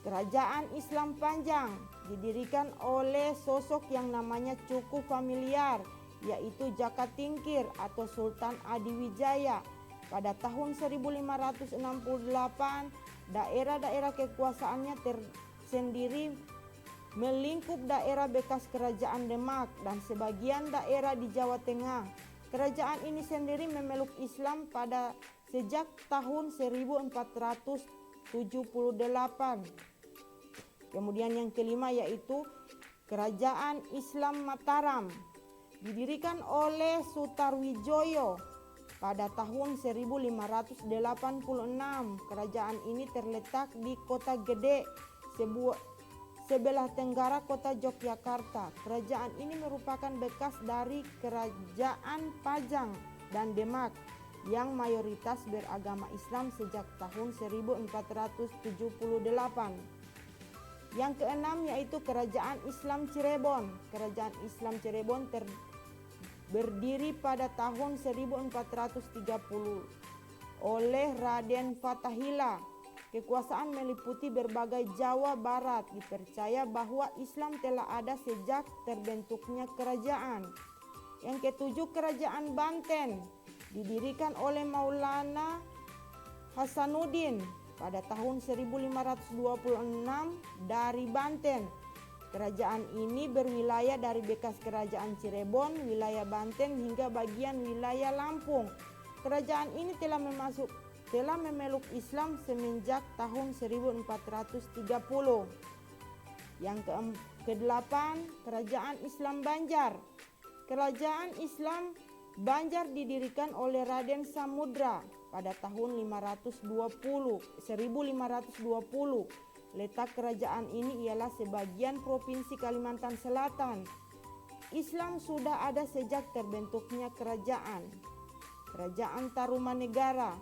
kerajaan Islam Panjang didirikan oleh sosok yang namanya cukup familiar, yaitu Jaka Tingkir atau Sultan Adiwijaya. Pada tahun 1568, daerah-daerah kekuasaannya tersendiri melingkup daerah bekas kerajaan Demak dan sebagian daerah di Jawa Tengah. Kerajaan ini sendiri memeluk Islam pada sejak tahun 1478. Kemudian yang kelima yaitu Kerajaan Islam Mataram, didirikan oleh Sutarwijoyo pada tahun 1586. Kerajaan ini terletak di Kota Gede, sebelah tenggara kota Yogyakarta. Kerajaan ini merupakan bekas dari Kerajaan Pajang dan Demak yang mayoritas beragama Islam sejak tahun 1478. Yang keenam yaitu Kerajaan Islam Cirebon. Kerajaan Islam Cirebon berdiri pada tahun 1430 oleh Raden Fathahillah. Kekuasaan meliputi berbagai Jawa Barat. Dipercaya bahwa Islam telah ada sejak terbentuknya kerajaan. Yang ketujuh, Kerajaan Banten didirikan oleh Maulana Hasanuddin pada tahun 1526 dari Banten. Kerajaan ini berwilayah dari bekas Kerajaan Cirebon, wilayah Banten hingga bagian wilayah Lampung. Kerajaan ini telah memeluk Islam semenjak tahun 1430. Yang kedelapan, Kerajaan Islam Banjar. Kerajaan Islam Banjar didirikan oleh Raden Samudra pada tahun 1520. Letak kerajaan ini ialah sebagian Provinsi Kalimantan Selatan. Islam sudah ada sejak terbentuknya kerajaan. Kerajaan Tarumanegara.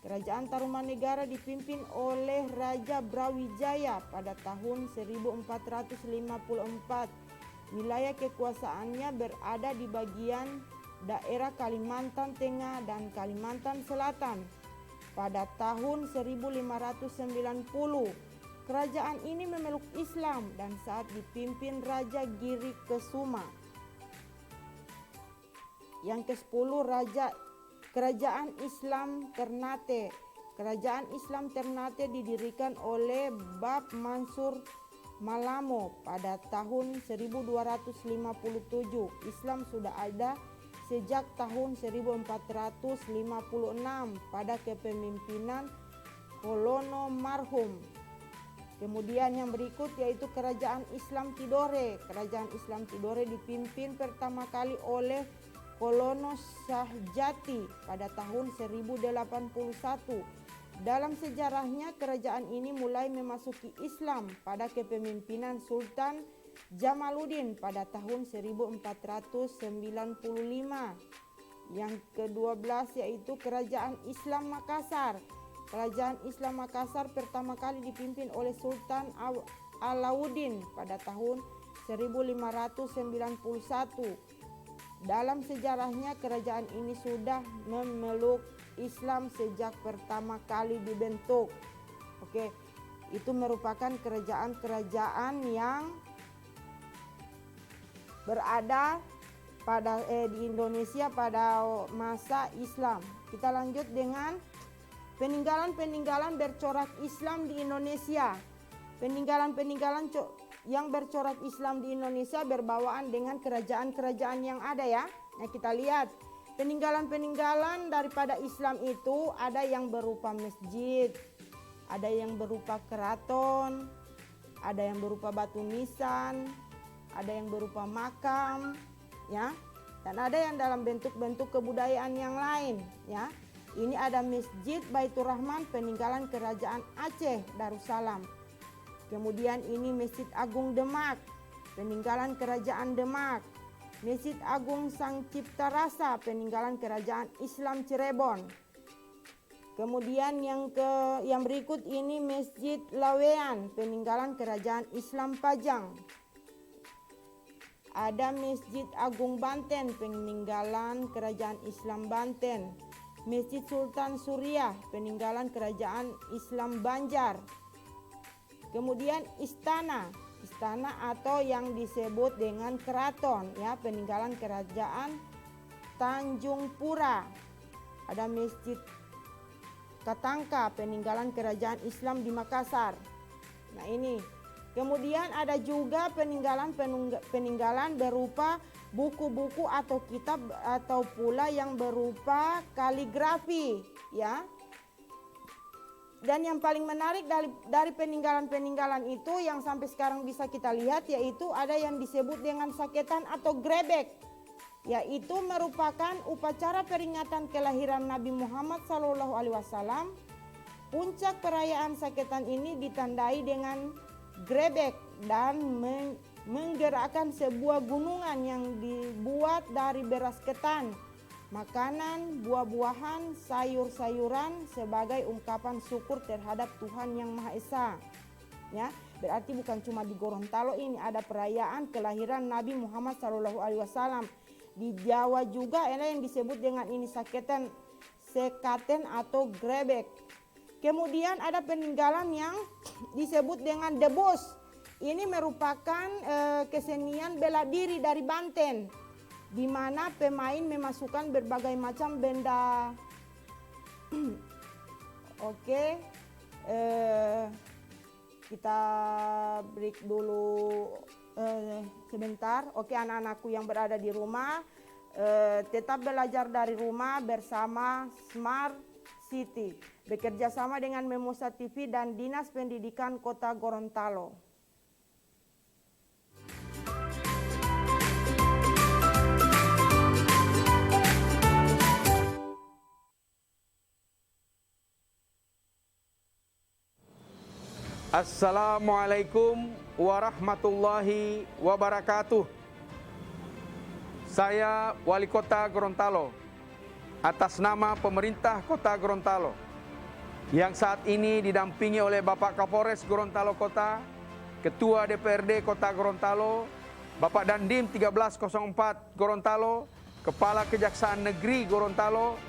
Kerajaan Tarumanegara dipimpin oleh Raja Brawijaya pada tahun 1454. Wilayah kekuasaannya berada di bagian daerah Kalimantan Tengah dan Kalimantan Selatan. Pada tahun 1590, kerajaan ini memeluk Islam dan saat dipimpin Raja Giri Kesuma. Yang ke-10, Kerajaan Islam Ternate. Kerajaan Islam Ternate didirikan oleh Bab Mansur Malamo pada tahun 1257. Islam sudah ada sejak tahun 1456 pada kepemimpinan Kolono Marhum. Kemudian yang berikut yaitu Kerajaan Islam Tidore. Kerajaan Islam Tidore dipimpin pertama kali oleh Kolono Syahjati pada tahun 1081. Dalam sejarahnya kerajaan ini mulai memasuki Islam pada kepemimpinan Sultan Jamaluddin pada tahun 1495. Yang ke-12 yaitu Kerajaan Islam Makassar. Kerajaan Islam Makassar pertama kali dipimpin oleh Sultan Alauddin pada tahun 1591. Dalam sejarahnya kerajaan ini sudah memeluk Islam sejak pertama kali dibentuk. Oke, itu merupakan kerajaan-kerajaan yang berada di Indonesia pada masa Islam. Kita lanjut dengan peninggalan-peninggalan bercorak Islam di Indonesia. Peninggalan-peninggalan yang bercorak Islam di Indonesia berbawaan dengan kerajaan-kerajaan yang ada ya. Nah, kita lihat peninggalan-peninggalan daripada Islam itu ada yang berupa masjid, ada yang berupa keraton, ada yang berupa batu nisan, ada yang berupa makam, ya. Dan ada yang dalam bentuk-bentuk kebudayaan yang lain, ya. Ini ada Masjid Baitur Rahman peninggalan Kerajaan Aceh Darussalam. Kemudian ini Masjid Agung Demak, peninggalan Kerajaan Demak. Masjid Agung Sang Cipta Rasa, peninggalan Kerajaan Islam Cirebon. Kemudian yang berikut ini Masjid Lawean, peninggalan Kerajaan Islam Pajang. Ada Masjid Agung Banten, peninggalan Kerajaan Islam Banten. Masjid Sultan Suriah, peninggalan Kerajaan Islam Banjar. Kemudian istana atau yang disebut dengan keraton, ya, peninggalan Kerajaan Tanjung Pura. Ada Masjid Katangka, peninggalan Kerajaan Islam di Makassar. Nah ini. Kemudian ada juga peninggalan berupa buku-buku atau kitab atau pula yang berupa kaligrafi, ya. Dan yang paling menarik dari peninggalan-peninggalan itu yang sampai sekarang bisa kita lihat, yaitu ada yang disebut dengan saketan atau grebek, yaitu merupakan upacara peringatan kelahiran Nabi Muhammad SAW. Puncak perayaan saketan ini ditandai dengan grebek dan menggerakkan sebuah gunungan yang dibuat dari beras ketan, makanan, buah-buahan, sayur-sayuran sebagai ungkapan syukur terhadap Tuhan Yang Maha Esa. Ya, berarti bukan cuma di Gorontalo ini ada perayaan kelahiran Nabi Muhammad SAW. Di Jawa juga ada yang disebut dengan ini sekaten atau grebek. Kemudian ada peninggalan yang disebut dengan debus. Ini merupakan kesenian bela diri dari Banten, di mana pemain memasukkan berbagai macam benda. Oke, kita break dulu sebentar. Oke, anak-anakku yang berada di rumah, tetap belajar dari rumah bersama Smart City, bekerja sama dengan Memosa TV dan Dinas Pendidikan Kota Gorontalo. Assalamualaikum warahmatullahi wabarakatuh. Saya Wali Kota Gorontalo, atas nama pemerintah Kota Gorontalo, yang saat ini didampingi oleh Bapak Kapolres Gorontalo Kota, Ketua DPRD Kota Gorontalo, Bapak Dandim 1304 Gorontalo, Kepala Kejaksaan Negeri Gorontalo,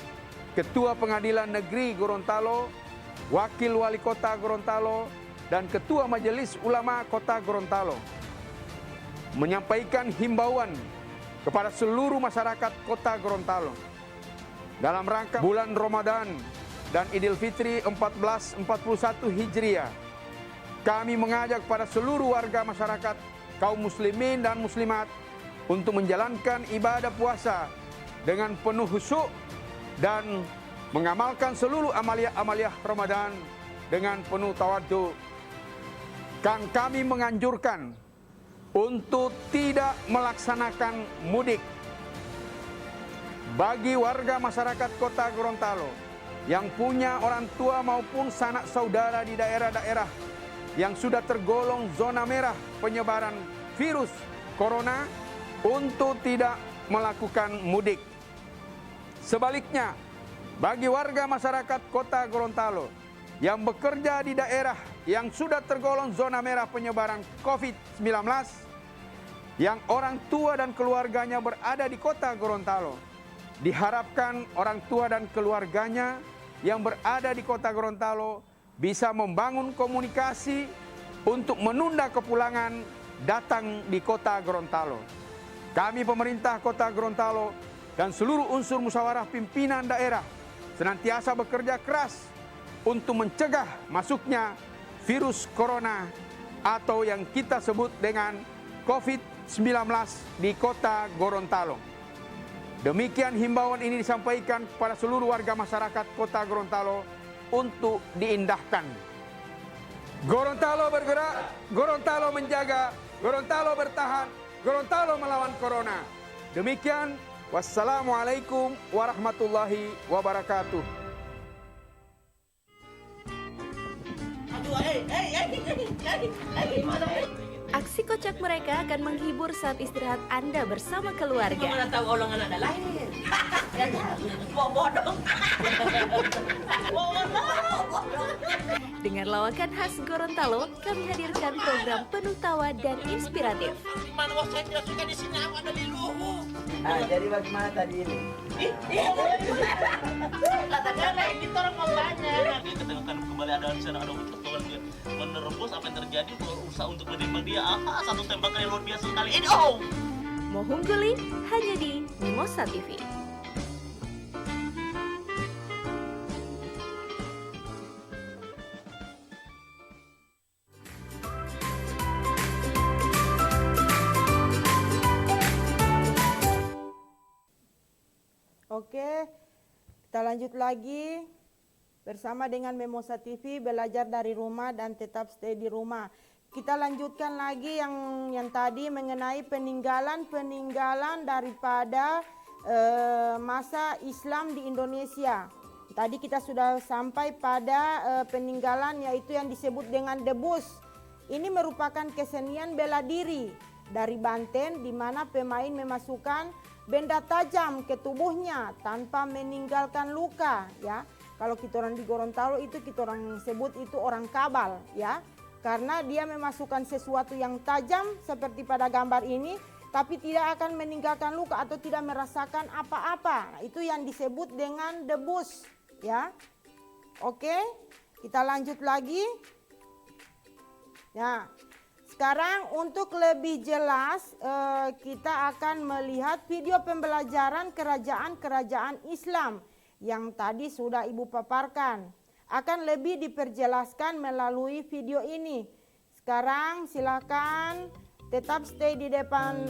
Ketua Pengadilan Negeri Gorontalo, Wakil Wali Kota Gorontalo, dan Ketua Majelis Ulama Kota Gorontalo, menyampaikan himbauan kepada seluruh masyarakat Kota Gorontalo dalam rangka bulan Ramadan dan Idul Fitri 1441 Hijriah. Kami mengajak pada seluruh warga masyarakat, kaum muslimin dan muslimat untuk menjalankan ibadah puasa dengan penuh khusyuk dan mengamalkan seluruh amaliah Ramadan dengan penuh tawadhu. Kami menganjurkan untuk tidak melaksanakan mudik. Bagi warga masyarakat Kota Gorontalo yang punya orang tua maupun sanak saudara di daerah-daerah yang sudah tergolong zona merah penyebaran virus corona, untuk tidak melakukan mudik. Sebaliknya, bagi warga masyarakat Kota Gorontalo yang bekerja di daerah yang sudah tergolong zona merah penyebaran COVID-19, yang orang tua dan keluarganya berada di Kota Gorontalo, diharapkan orang tua dan keluarganya yang berada di Kota Gorontalo bisa membangun komunikasi untuk menunda kepulangan datang di Kota Gorontalo. Kami pemerintah Kota Gorontalo dan seluruh unsur musyawarah pimpinan daerah senantiasa bekerja keras untuk mencegah masuknya virus corona atau yang kita sebut dengan COVID-19 di Kota Gorontalo. Demikian himbauan ini disampaikan kepada seluruh warga masyarakat Kota Gorontalo untuk diindahkan. Gorontalo bergerak, Gorontalo menjaga, Gorontalo bertahan, Gorontalo melawan corona. Demikian, wassalamualaikum warahmatullahi wabarakatuh. Aduh, gimana? Aksi kocak mereka akan menghibur saat istirahat Anda bersama keluarga. Mana tahu orang anak dah lahir. Bodoh. Dengan lawakan khas Gorontalo, kami hadirkan program penuh tawa dan inspiratif. Mana waktu saya tidak suka di sini ada di luhu. Jadi bagaimana tadi ini? Katakanlah ini orang mau banyak. Kita tengokkan kembali ada di sana ada pertolongan dia menerobos apa yang terjadi berusaha untuk menembak dia. Satu tembakan yang luar biasa sekali. Ini Mohungguli hanya di Mimosa TV. Oke, kita lanjut lagi bersama dengan Mimosa TV, belajar dari rumah dan tetap stay di rumah. Kita lanjutkan lagi yang tadi mengenai peninggalan daripada masa Islam di Indonesia. Tadi kita sudah sampai pada peninggalan yaitu yang disebut dengan debus. Ini merupakan kesenian bela diri dari Banten di mana pemain memasukkan benda tajam ke tubuhnya tanpa meninggalkan luka, ya. Kalau kita orang di Gorontalo itu kita orang sebut itu orang kabal, ya. Karena dia memasukkan sesuatu yang tajam seperti pada gambar ini, tapi tidak akan meninggalkan luka atau tidak merasakan apa-apa. Nah, itu yang disebut dengan debus, ya. Oke, kita lanjut lagi. Ya. Sekarang untuk lebih jelas kita akan melihat video pembelajaran kerajaan-kerajaan Islam yang tadi sudah Ibu paparkan. Akan lebih diperjelaskan melalui video ini. Sekarang silakan tetap stay di depan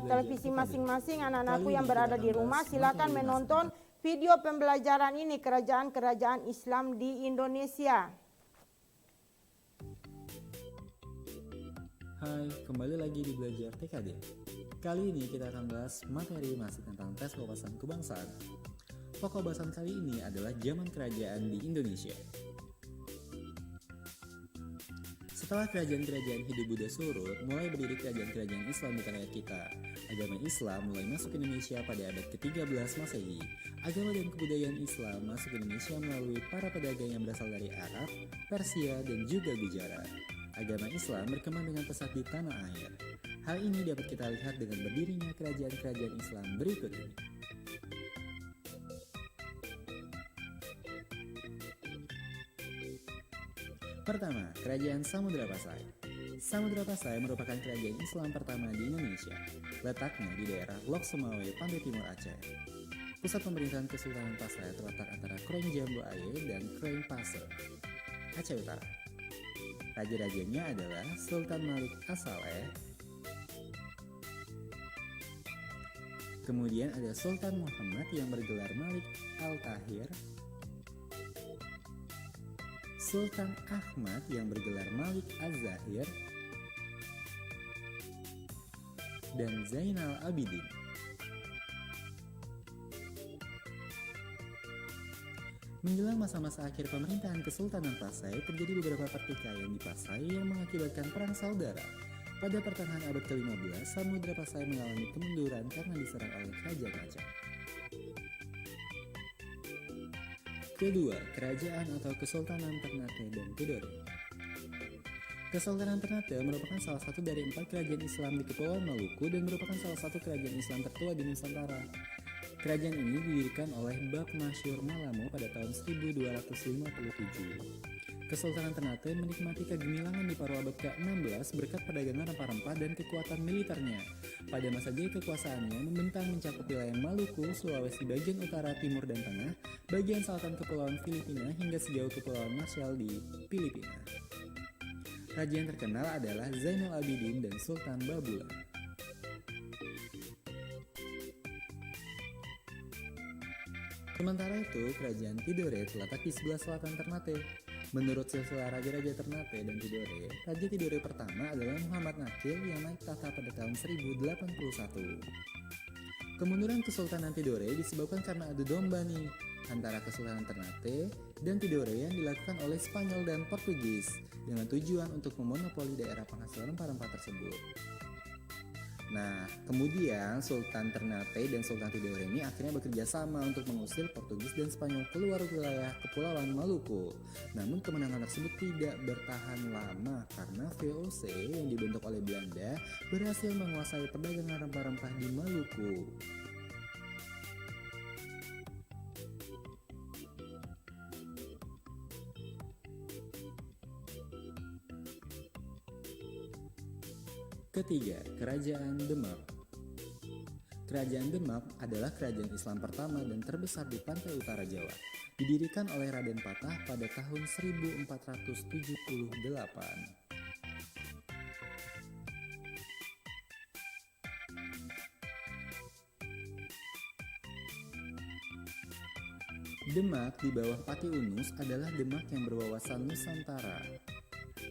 televisi masing-masing anak-anakku yang berada di rumah. Silakan menonton video pembelajaran ini kerajaan-kerajaan Islam di Indonesia. Hai, kembali lagi di Belajar TKD. Kali ini kita akan bahas materi masih tentang tes wawasan kebangsaan. Pokok bahasan kali ini adalah zaman kerajaan di Indonesia. Setelah kerajaan-kerajaan Hindu-Buddha surut, mulai berdiri kerajaan-kerajaan Islam di tanah kita. Agama Islam mulai masuk ke Indonesia pada abad ke-13 Masehi. Agama dan kebudayaan Islam masuk ke Indonesia melalui para pedagang yang berasal dari Arab, Persia, dan juga Gujarat. Agama Islam berkembang dengan pesat di tanah air. Hal ini dapat kita lihat dengan berdirinya kerajaan-kerajaan Islam berikut ini. Pertama, Kerajaan Samudra Pasai. Samudra Pasai merupakan kerajaan Islam pertama di Indonesia. Letaknya di daerah Lok Sumawe, Pantai Timur Aceh. Pusat pemerintahan Kesultanan Pasai terletak antara Kroeng Jambu Aye dan Kroeng Paser, Aceh Utara. Raja-rajanya adalah Sultan Malik As-Saleh, kemudian ada Sultan Muhammad yang bergelar Malik Al-Tahir, Sultan Ahmad yang bergelar Malik Az-Zahir, dan Zainal Abidin. Menjelang masa-masa akhir pemerintahan Kesultanan Pasai, terjadi beberapa pertikaian di Pasai yang mengakibatkan perang saudara. Pada pertengahan abad ke-15, Samudra Pasai mengalami kemunduran karena diserang oleh Kerajaan Aceh. Kedua, Kerajaan atau Kesultanan Ternate dan Tidore. Kesultanan Ternate merupakan salah satu dari 4 kerajaan Islam di Kepulauan Maluku dan merupakan salah satu kerajaan Islam tertua di Nusantara. Kerajaan ini didirikan oleh Bab Masyur Malamo pada tahun 1257. Kesultanan Ternate menikmati kegemilangan di paruh abad ke-16 berkat perdagangan rempah-rempah dan kekuatan militernya. Pada masa jaya kekuasaannya membentang mencakup wilayah Maluku, Sulawesi bagian utara, timur, dan tengah, bagian selatan Kepulauan Filipina hingga sejauh Kepulauan Marshall di Filipina. Raja yang terkenal adalah Zainal Abidin dan Sultan Babulan. Sementara itu, Kerajaan Tidore terletak di sebelah selatan Ternate. Menurut silsilah raja-raja Ternate dan Tidore, Raja Tidore pertama adalah Muhammad Nakil yang naik tahta pada tahun 1081. Kemunduran Kesultanan Tidore disebabkan karena adu domba nih. antara Kesultanan Ternate dan Tidore yang dilakukan oleh Spanyol dan Portugis dengan tujuan untuk memonopoli daerah penghasil rempah-rempah tersebut. Nah, kemudian Sultan Ternate dan Sultan Tidore ini akhirnya bekerja sama untuk mengusir Portugis dan Spanyol keluar wilayah Kepulauan Maluku. Namun kemenangan tersebut tidak bertahan lama karena VOC yang dibentuk oleh Belanda berhasil menguasai perdagangan rempah-rempah di Maluku. Ketiga, Kerajaan Demak. Kerajaan Demak adalah kerajaan Islam pertama dan terbesar di pantai utara Jawa. Didirikan oleh Raden Patah pada tahun 1478. Demak di bawah Pati Unus adalah Demak yang berwawasan Nusantara.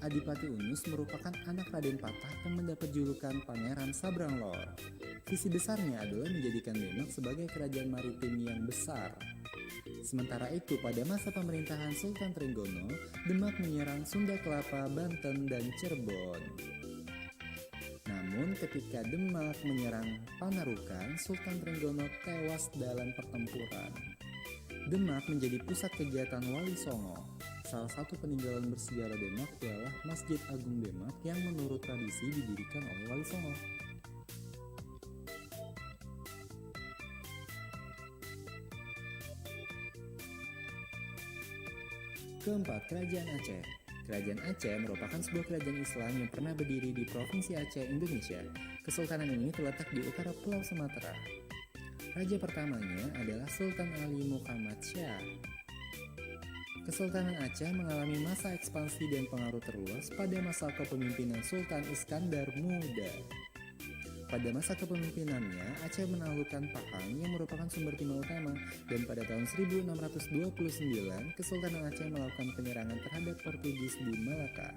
Adipati Unus merupakan anak Raden Patah yang mendapat julukan Pangeran Sabranglor. Visi besarnya adalah menjadikan Demak sebagai kerajaan maritim yang besar. Sementara itu, pada masa pemerintahan Sultan Trenggono, Demak menyerang Sunda Kelapa, Banten, dan Cirebon. Namun ketika Demak menyerang Panarukan, Sultan Trenggono tewas dalam pertempuran. Demak menjadi pusat kegiatan Wali Songo. Salah satu peninggalan bersejarah Demak ialah Masjid Agung Demak yang menurut tradisi didirikan oleh Wali Songo. Keempat, Kerajaan Aceh. Kerajaan Aceh merupakan sebuah kerajaan Islam yang pernah berdiri di Provinsi Aceh, Indonesia. Kesultanan ini terletak di utara Pulau Sumatera. Raja pertamanya adalah Sultan Ali Muhammad Shah. Kesultanan Aceh mengalami masa ekspansi dan pengaruh terluas pada masa kepemimpinan Sultan Iskandar Muda. Pada masa kepemimpinannya, Aceh menaklukkan Pahang yang merupakan sumber timah utama, dan pada tahun 1629, Kesultanan Aceh melakukan penyerangan terhadap Portugis di Malaka.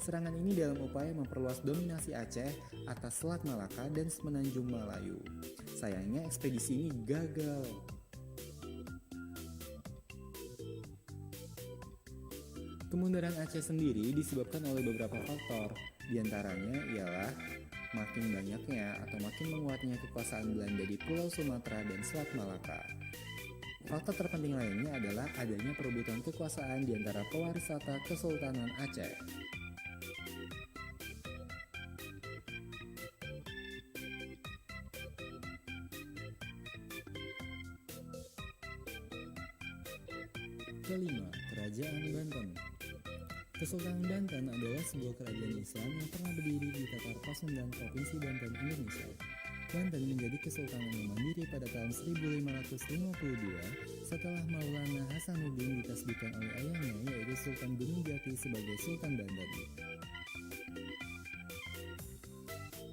Serangan ini dalam upaya memperluas dominasi Aceh atas Selat Malaka dan Semenanjung Malayu. Sayangnya ekspedisi ini gagal. Kemunduran Aceh sendiri disebabkan oleh beberapa faktor, diantaranya ialah makin banyaknya atau makin menguatnya kekuasaan Belanda di Pulau Sumatera dan Selat Malaka. Faktor terpenting lainnya adalah adanya perebutan kekuasaan di antara pewarisata Kesultanan Aceh. Kelima, Kerajaan Banten. Kesultanan Banten adalah sebuah kerajaan Islam yang pernah berdiri di Tatar Pasundan, Provinsi Banten, Indonesia. Banten menjadi kesultanan yang mandiri pada tahun 1552 setelah Maulana Hasanuddin ditasbihkan oleh ayahnya, yaitu Sultan Gunung Jati, sebagai Sultan Banten.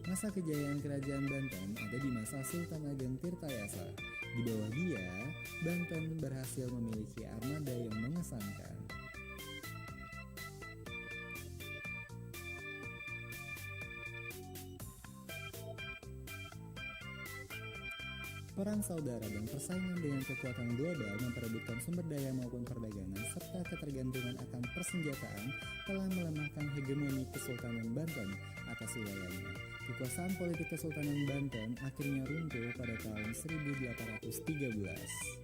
Masa kejayaan kerajaan Banten ada di masa Sultan Ageng Tirtayasa. Di bawah dia, Banten berhasil memiliki armada yang mengesankan. Perang saudara dan persaingan dengan kekuatan global memperebutkan sumber daya maupun perdagangan serta ketergantungan akan persenjataan telah melemahkan hegemoni Kesultanan Banten atas wilayahnya. Kekuasaan politik Kesultanan Banten akhirnya runtuh pada tahun 1813.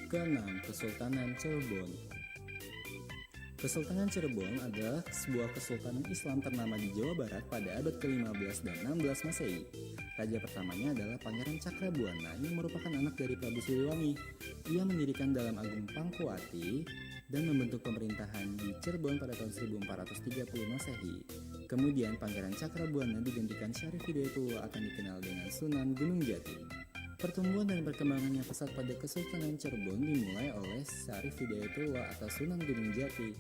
Keenam, Kesultanan Cirebon. Kesultanan Cirebon adalah sebuah kesultanan Islam ternama di Jawa Barat pada abad ke-15 dan 16 Masehi. Raja pertamanya adalah Pangeran Cakrabuana yang merupakan anak dari Prabu Siliwangi. Ia mendirikan Dalam Agung Pangkuati dan membentuk pemerintahan di Cirebon pada tahun 1430 Masehi. Kemudian Pangeran Cakrabuana digantikan Syarif Hidayatullah atau dikenal dengan Sunan Gunung Jati. Pertumbuhan dan perkembangan yang pesat pada Kesultanan Cirebon dimulai oleh Syarif Hidayatullah atau Sunan Gunung Jati.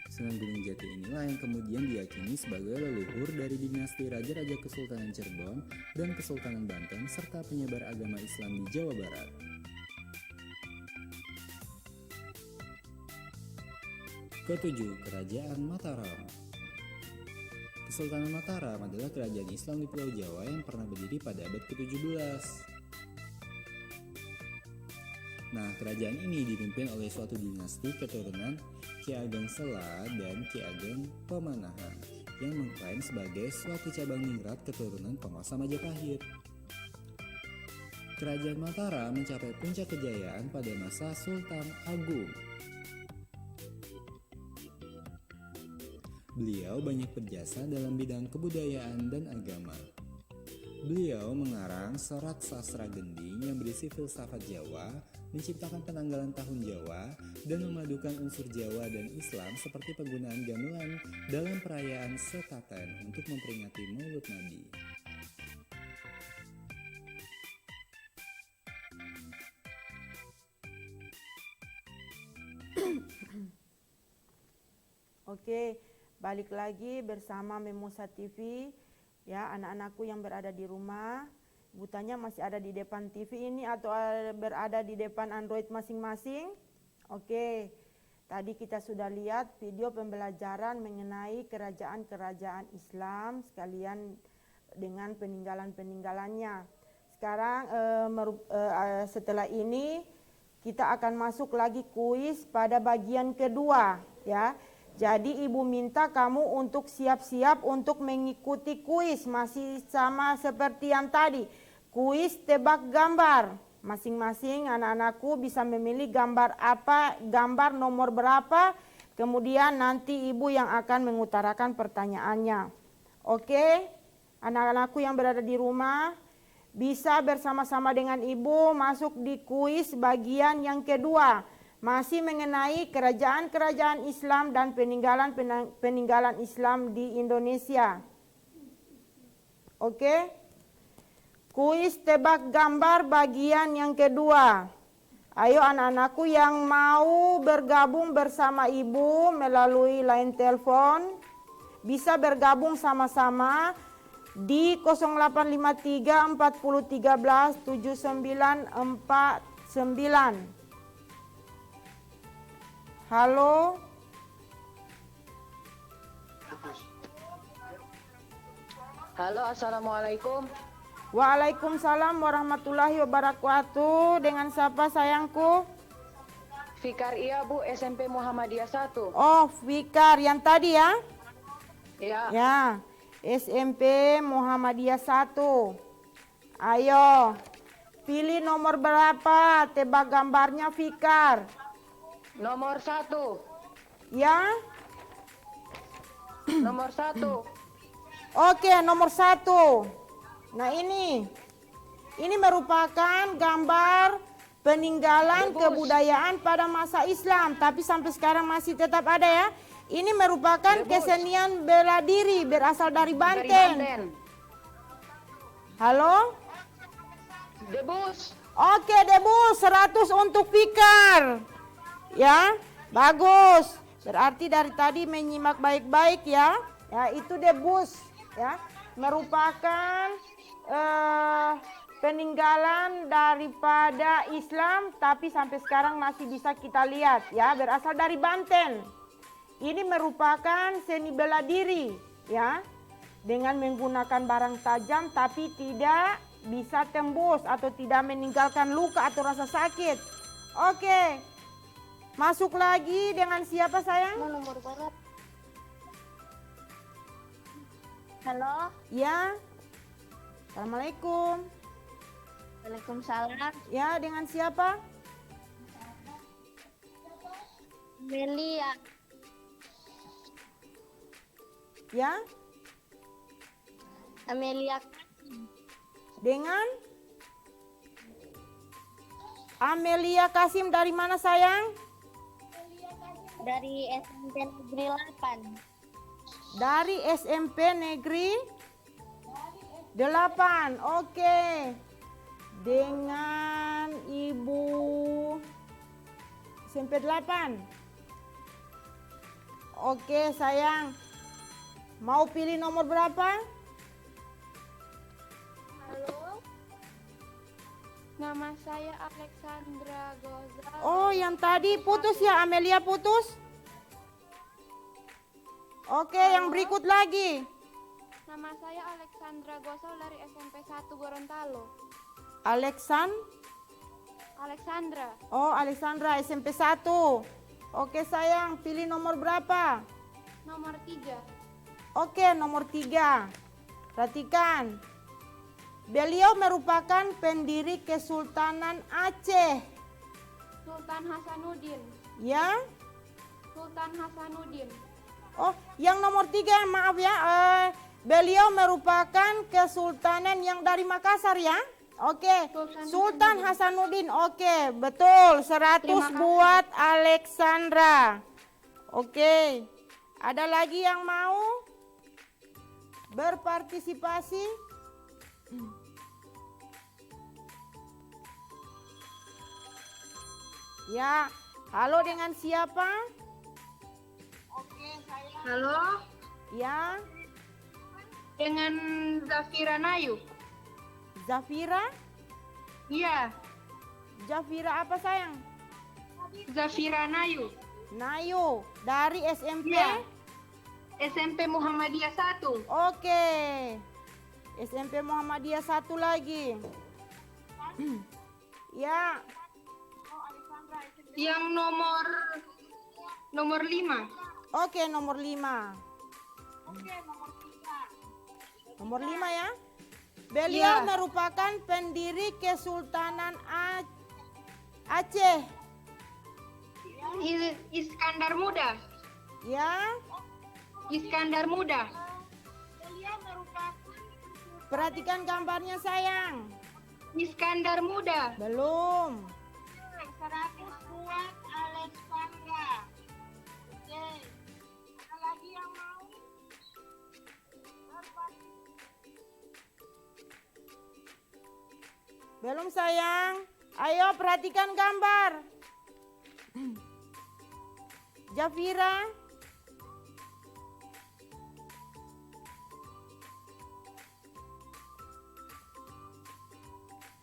Sunan Gunung Jati inilah yang kemudian diyakini sebagai leluhur dari dinasti Raja-Raja Kesultanan Cirebon dan Kesultanan Banten serta penyebar agama Islam di Jawa Barat. Ketujuh, Kerajaan Mataram. Kesultanan Mataram adalah kerajaan Islam di Pulau Jawa yang pernah berdiri pada abad ke-17. Nah, kerajaan ini dipimpin oleh suatu dinasti keturunan Ki Ageng Sela dan Ki Ageng Pemanahan yang mengklaim sebagai suatu cabang ningrat keturunan penguasa Majapahit. Kerajaan Mataram mencapai puncak kejayaan pada masa Sultan Agung. Beliau banyak berjasa dalam bidang kebudayaan dan agama. Beliau mengarang serat sastra gending yang berisi filsafat Jawa, menciptakan penanggalan tahun Jawa, dan memadukan unsur Jawa dan Islam seperti penggunaan gamelan dalam perayaan Sekaten untuk memperingati Maulid Nabi. Oke, balik lagi bersama Memusa TV. Ya, anak-anakku yang berada di rumah, Ibu tanya masih ada di depan TV ini atau berada di depan Android masing-masing? Oke, tadi kita sudah lihat video pembelajaran mengenai kerajaan-kerajaan Islam sekalian dengan peninggalan-peninggalannya. Sekarang setelah ini kita akan masuk lagi kuis pada bagian kedua, ya. Jadi ibu minta kamu untuk siap-siap untuk mengikuti kuis, masih sama seperti yang tadi. Kuis tebak gambar. Masing-masing anak-anakku bisa memilih gambar apa, gambar nomor berapa. Kemudian nanti ibu yang akan mengutarakan pertanyaannya. Oke, anak-anakku yang berada di rumah bisa bersama-sama dengan ibu masuk di kuis bagian yang kedua. Masih mengenai kerajaan-kerajaan Islam dan peninggalan Islam di Indonesia. Oke? Kuis tebak gambar bagian yang kedua. Ayo anak-anakku yang mau bergabung bersama ibu melalui line telepon, bisa bergabung sama-sama di 0853 4013 7949. Halo. Halo, assalamualaikum. Waalaikumsalam warahmatullahi wabarakatuh. Dengan siapa sayangku? Fikar iya Bu, SMP Muhammadiyah 1. Oh, Fikar yang tadi ya? Iya. Ya, SMP Muhammadiyah 1. Ayo, pilih nomor berapa? Tebak gambarnya Fikar. Nomor 1. Ya? Nomor 1. Oke, nomor 1. Nah ini merupakan gambar peninggalan kebudayaan pada masa Islam, tapi sampai sekarang masih tetap ada ya. Ini merupakan kesenian bela diri berasal dari Banten. Halo? Debus. Oke, Debus 100 untuk Fikar. Ya, bagus. Berarti dari tadi menyimak baik-baik ya. Ya, itu Debus ya. Merupakan peninggalan daripada Islam tapi sampai sekarang masih bisa kita lihat ya, berasal dari Banten. Ini merupakan seni bela diri ya, dengan menggunakan barang tajam tapi tidak bisa tembus atau tidak meninggalkan luka atau rasa sakit. Oke. Masuk lagi dengan siapa sayang? Nomor berapa? Halo. Ya. Assalamualaikum. Waalaikumsalam. Ya, dengan siapa? Melia. Ya. Amelia. Dengan Amelia Kasim dari mana sayang? Dari SMP Negeri 8. Dari SMP Negeri 8. Oke. Dengan Ibu SMP 8. Oke, sayang. Mau pilih nomor berapa? Halo. Nama saya Alexandra Goza. Oh, yang tadi putus ya, Amelia putus? Oke, yang berikut lagi. Nama saya Alexandra Gosal dari SMP 1 Gorontalo. Alexandra. Oh, Alexandra SMP 1. Oke sayang, pilih nomor berapa? Nomor 3. Oke, nomor 3. Perhatikan. Beliau merupakan pendiri Kesultanan Aceh. Sultan Hasanuddin. Ya? Sultan Hasanuddin. Oh, yang nomor 3, maaf ya. Beliau merupakan kesultanan yang dari Makassar ya? Oke, Sultan Hasanuddin. Oke, betul. 100 buat Alexandra. Oke, ada lagi yang mau berpartisipasi? Ya, halo, dengan siapa? Halo, Ya, dengan Zafira Nayu. Zafira? Iya, Zafira apa sayang? Zafira Nayu. Nayu, dari SMP? Iya. SMP Muhammadiyah 1. Oke, SMP Muhammadiyah 1 lagi. Ya, Yang nomor 5. oke, nomor 5. Nomor 5 ya. Beliau merupakan pendiri Kesultanan Aceh. Iskandar Muda. Ya, Iskandar Muda. perhatikan gambarnya sayang. Iskandar Muda. Belum. 100 buat Alexandra. Oke. Ada lagi yang mau? Belum sayang. Ayo perhatikan gambar. Zafira.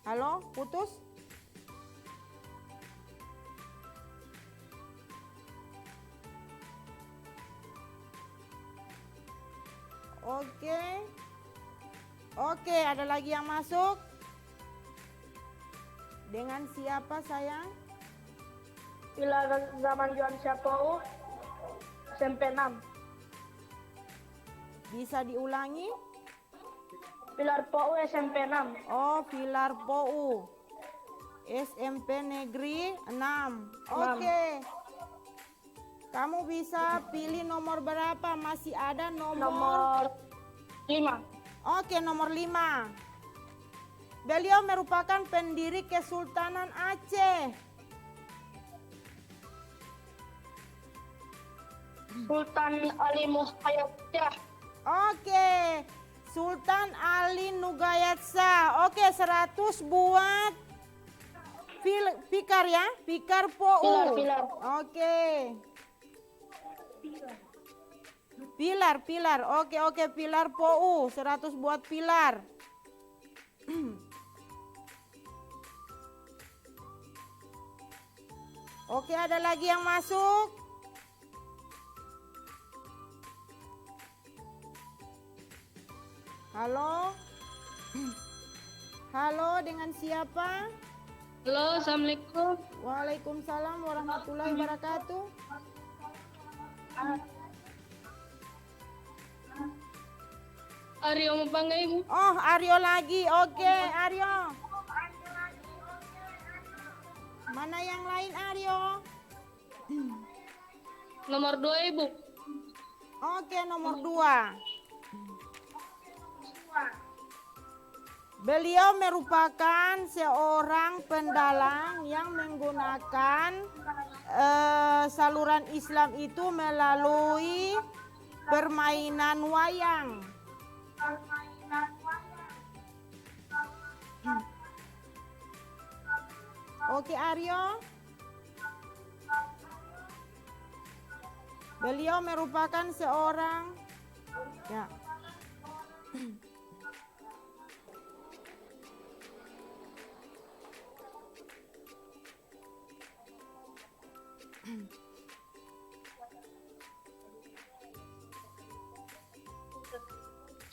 Halo, putus? Oke. Oke, ada lagi yang masuk? Dengan siapa sayang? Pilar Zaman Juan Syapou. SMP 6. Bisa diulangi? Pilar Pou SMP 6. Oh, Pilar Pou. SMP Negeri 6. Oke. Kamu bisa pilih nomor berapa? Masih ada Nomor 5. Oke, nomor 5. Beliau merupakan pendiri Kesultanan Aceh. Sultan Ali Muhayyad Shah. Oke, Sultan Ali Nugayat Shah. Oke, 100 buat Fikar ya, Fikar Pou. Pilar. Oke. Pilar. Oke, Pilar Pou. 100 buat Pilar. Oke, ada lagi yang masuk? Halo? Halo, dengan siapa? Halo, Assalamualaikum. Waalaikumsalam warahmatullahi wabarakatuh. Aryo mau panggil Ibu. Oh, Aryo lagi. Oke, Aryo. Mana yang lain, Aryo? Nomor 2 Ibu. Oke, nomor 2. Beliau merupakan seorang pendalang yang menggunakan saluran Islam itu melalui permainan wayang. Oke, Aryo. Beliau merupakan seorang ya.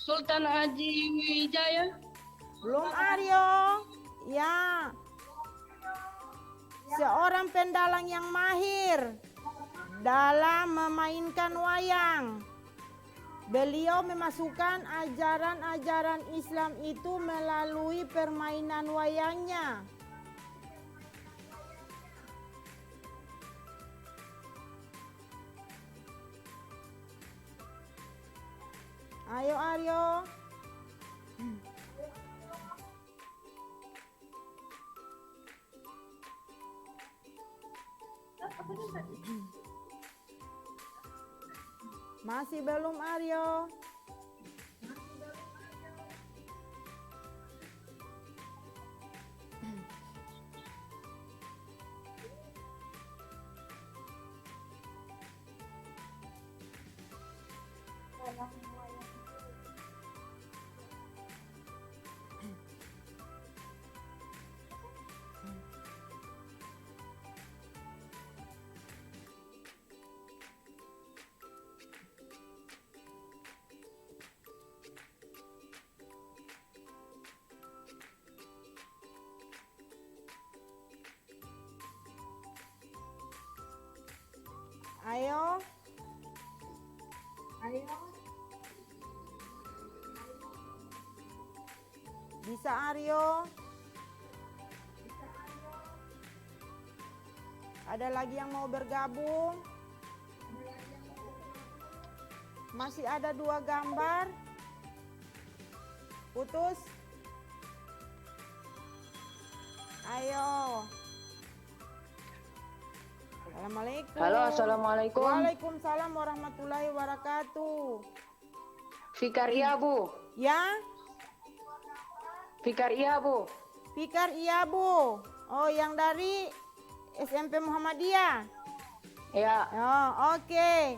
Sultan Haji Wijaya. Belum Aryo. Ya. Seorang pendalang yang mahir dalam memainkan wayang. Beliau memasukkan ajaran-ajaran Islam itu melalui permainan wayangnya. Ayo Aryo. Masih belum Aryo. Ayo. Bisa Aryo. Ada lagi yang mau bergabung? Masih ada 2 gambar. Putus. Ayo. Assalamualaikum. Halo, assalamualaikum. Waalaikumsalam warahmatullahi wabarakatuh. Fikar iya Bu. Ya, Fikar iya Bu. Fikar iya Bu. Oh, yang dari SMP Muhammadiyah. Ya, Oh, oke.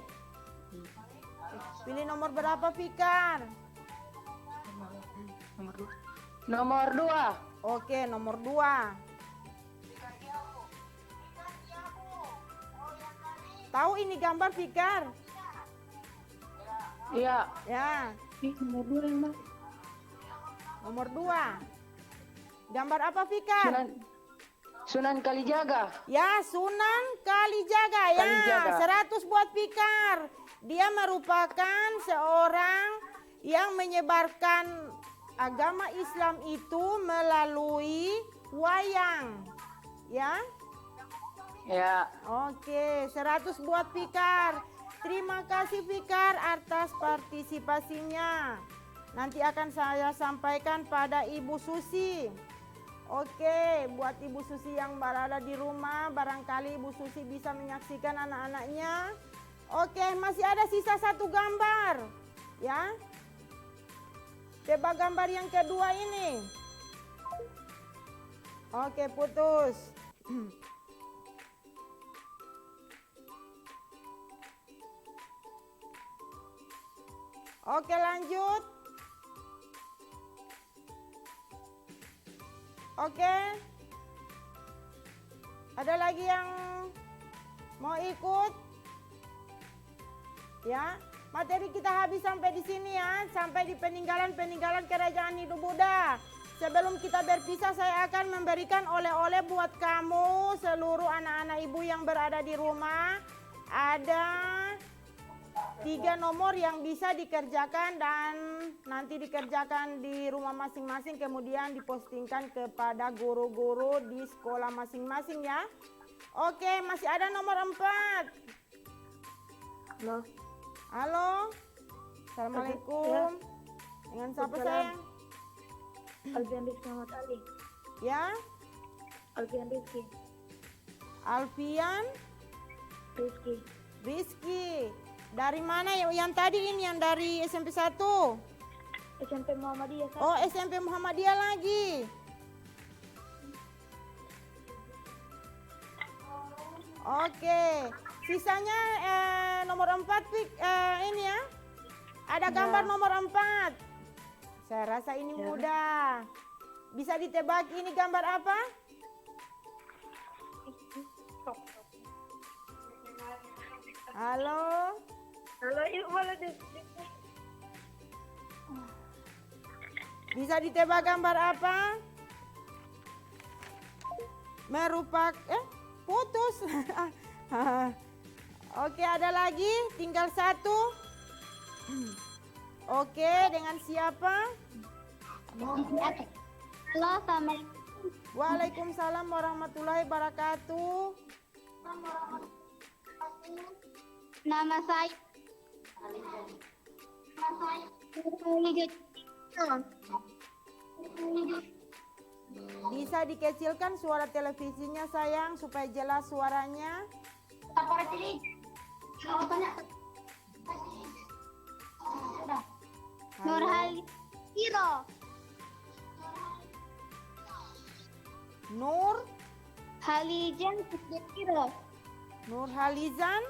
Pilih nomor berapa Fikar? nomor 2. Oke, nomor 2. Tahu ini gambar Fikar? Iya. Ya, Nomor 2 yang mana? nomor 2. Gambar apa Fikar? Sunan Kalijaga. Ya, Sunan Kalijaga. Ya, Kalijaga. 100 buat Fikar. Dia merupakan seorang yang menyebarkan agama Islam itu melalui wayang. Ya. Ya. Oke, 100 buat Fikar. Terima kasih Fikar atas partisipasinya. Nanti akan saya sampaikan pada Ibu Susi. Oke, buat Ibu Susi yang berada di rumah, barangkali Ibu Susi bisa menyaksikan anak-anaknya. Oke, masih ada sisa 1 gambar. Ya. Coba gambar yang kedua ini. Oke, putus. Oke, lanjut. Oke. Ada lagi yang mau ikut? Ya, materi kita habis sampai di sini ya, sampai di peninggalan-peninggalan kerajaan hidup Buddha. Sebelum kita berpisah, saya akan memberikan oleh-oleh buat kamu, seluruh anak-anak ibu yang berada di rumah. Ada 3 nomor yang bisa dikerjakan dan nanti dikerjakan di rumah masing-masing, kemudian dipostingkan kepada guru-guru di sekolah masing-masing ya. Oke, masih ada nomor 4. Halo. Halo. Assalamualaikum. Dengan siapa sayang? Alfian Rizky Muhammad Ali. Ya, Alfian Rizky. Alfian Rizky. Rizky. Dari mana yang tadi ini, yang dari SMP 1? SMP Muhammadiyah. Oh, SMP Muhammadiyah lagi. Oke, sisanya nomor 4 ini ya. Ada gambar nomor 4. Saya rasa ini mudah. Bisa ditebak ini gambar apa? Halo. Halo, Ibu boleh Bisa ditebak gambar apa? Putus. Oke, ada lagi, tinggal satu. Oke, dengan siapa? Halo, Assalamualaikum. Waalaikumsalam warahmatullahi wabarakatuh. Nama saya. Bisa dikecilkan suara televisinya sayang supaya jelas suaranya. Nurhalitiro. Nur Halijan Cikditiro. Nur Halizan.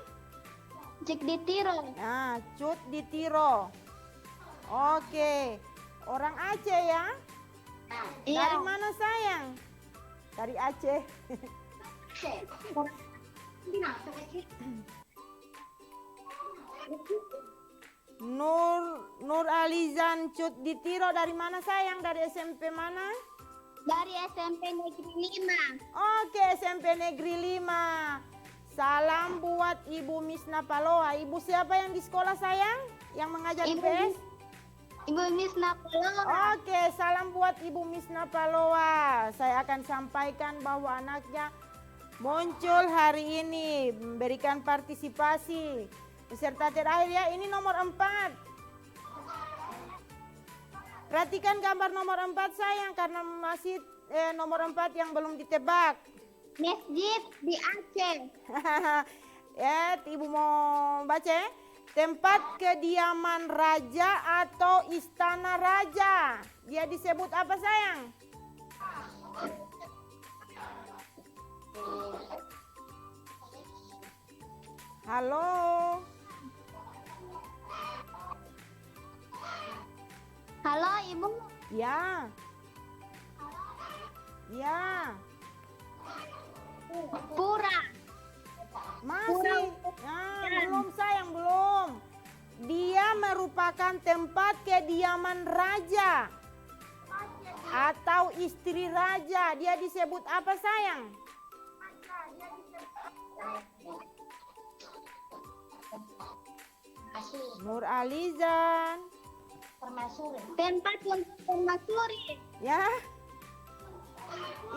Cikditiro. Nah, Cut Ditiro. Oke, orang Aceh ya? Dari mana sayang? Dari Aceh. Nur Alizan Cut Ditiro dari mana sayang? Dari SMP mana? Dari SMP Negeri 5. Oke, SMP Negeri 5. Salam buat Ibu Misna Paloa. Ibu siapa yang di sekolah sayang? Yang mengajar IPS? Ibu Misna Paloa. Oke, salam buat Ibu Misna Paloa. Saya akan sampaikan bahwa anaknya muncul hari ini, memberikan partisipasi. Peserta terakhir ya, ini nomor 4. Perhatikan gambar nomor 4 sayang, karena masih nomor 4 yang belum ditebak. Masjid di Aceh. Ibu mau baca ya? Tempat kediaman raja atau istana raja. Dia disebut apa sayang? Halo. Halo Ibu. Ya. Ya. Pura. Masih. Nah, belum sayang, belum. Dia merupakan tempat kediaman raja atau istri raja. Dia disebut apa sayang? Nur Alizan. Tempat untuk permaisuri. Ya.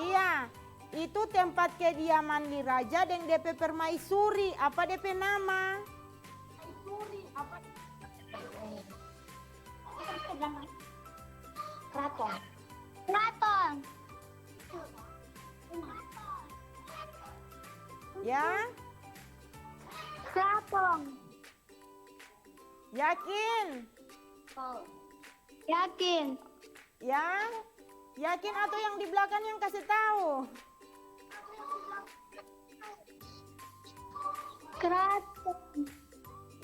Iya. Itu tempat kediaman di raja dan DP permaisuri. Apa DP nama? Keraton. Keraton. Ya. Keraton. Yakin? Yakin. Ya. Yakin atau yang di belakang yang kasih tahu? Keraton.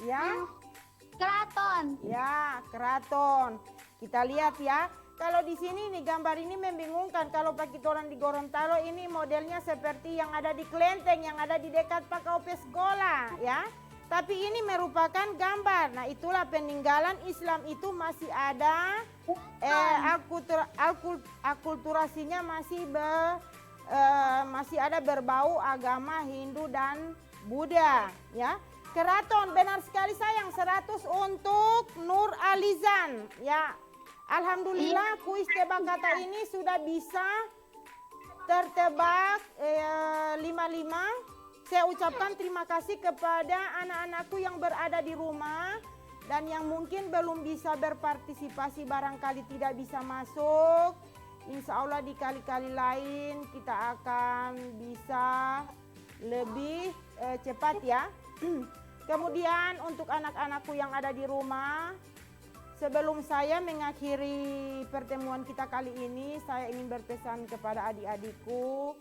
Ya. Keraton. Ya, keraton. Kita lihat ya. Kalau di sini nih gambar ini membingungkan. Kalau Pak Kitoran di Gorontalo ini modelnya seperti yang ada di Klenteng, yang ada di dekat Pak KOP sekolah ya. Tapi ini merupakan gambar. Nah, itulah peninggalan Islam itu masih ada akulturasinya masih ada berbau agama Hindu dan Buddha ya. Keraton, benar sekali sayang, 100 untuk Nur Alizan ya. Alhamdulillah kuis tebak kata ini sudah bisa tertebak 55. Saya ucapkan terima kasih kepada anak-anakku yang berada di rumah dan yang mungkin belum bisa berpartisipasi, barangkali tidak bisa masuk. Insya Allah di kali-kali lain kita akan bisa lebih cepat ya. Kemudian untuk anak-anakku yang ada di rumah, sebelum saya mengakhiri pertemuan kita kali ini, saya ingin berpesan kepada adik-adikku,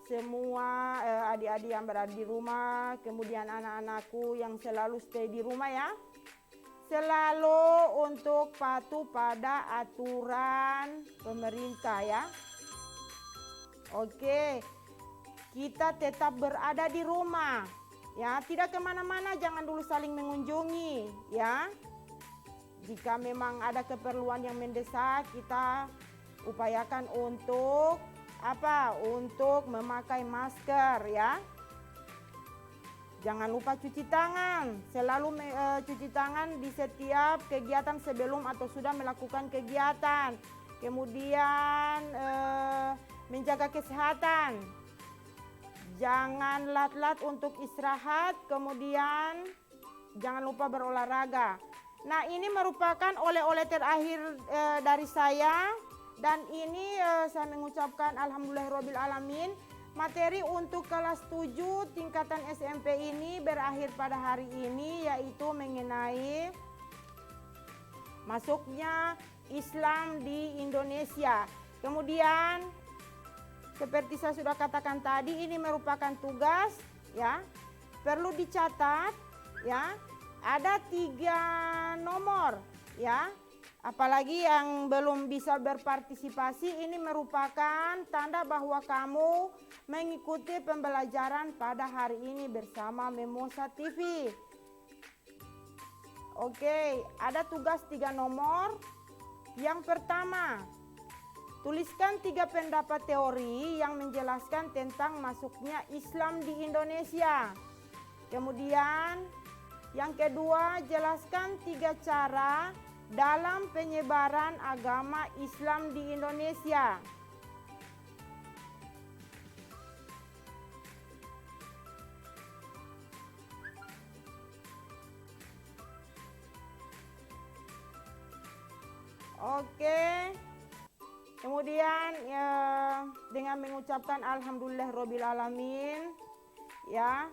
semua adik-adik yang berada di rumah, kemudian anak-anakku yang selalu stay di rumah ya. Selalu untuk patuh pada aturan pemerintah ya. Oke, kita tetap berada di rumah. Ya, tidak kemana-mana, jangan dulu saling mengunjungi ya. Jika memang ada keperluan yang mendesak, kita upayakan untuk apa? Untuk memakai masker ya. Jangan lupa cuci tangan, selalu cuci tangan di setiap kegiatan sebelum atau sudah melakukan kegiatan. Kemudian menjaga kesehatan. Jangan lat-lat untuk istirahat, kemudian jangan lupa berolahraga. Nah, ini merupakan oleh-oleh terakhir dari saya, dan ini saya mengucapkan alhamdulillahirabbil alamin. Materi untuk kelas 7 tingkatan SMP ini berakhir pada hari ini, yaitu mengenai masuknya Islam di Indonesia. Kemudian seperti saya sudah katakan tadi, ini merupakan tugas ya, perlu dicatat ya. Ada 3 nomor ya. Apalagi yang belum bisa berpartisipasi, ini merupakan tanda bahwa kamu mengikuti pembelajaran pada hari ini bersama Memosa TV. Oke, ada tugas 3 nomor. Yang pertama, tuliskan 3 pendapat teori yang menjelaskan tentang masuknya Islam di Indonesia. Kemudian, yang kedua, jelaskan 3 cara dalam penyebaran agama Islam di Indonesia. Oke. Kemudian ya, dengan mengucapkan alhamdulillahirabbil alamin ya.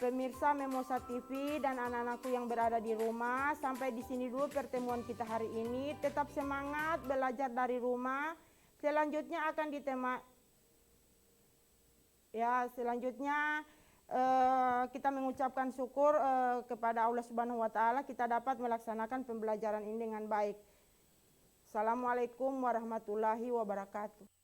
Pemirsa Memosa TV dan anak-anakku yang berada di rumah, sampai di sini dulu pertemuan kita hari ini. Tetap semangat belajar dari rumah. Selanjutnya akan selanjutnya kita mengucapkan syukur kepada Allah Subhanahu wa taala, kita dapat melaksanakan pembelajaran ini dengan baik. Assalamualaikum warahmatullahi wabarakatuh.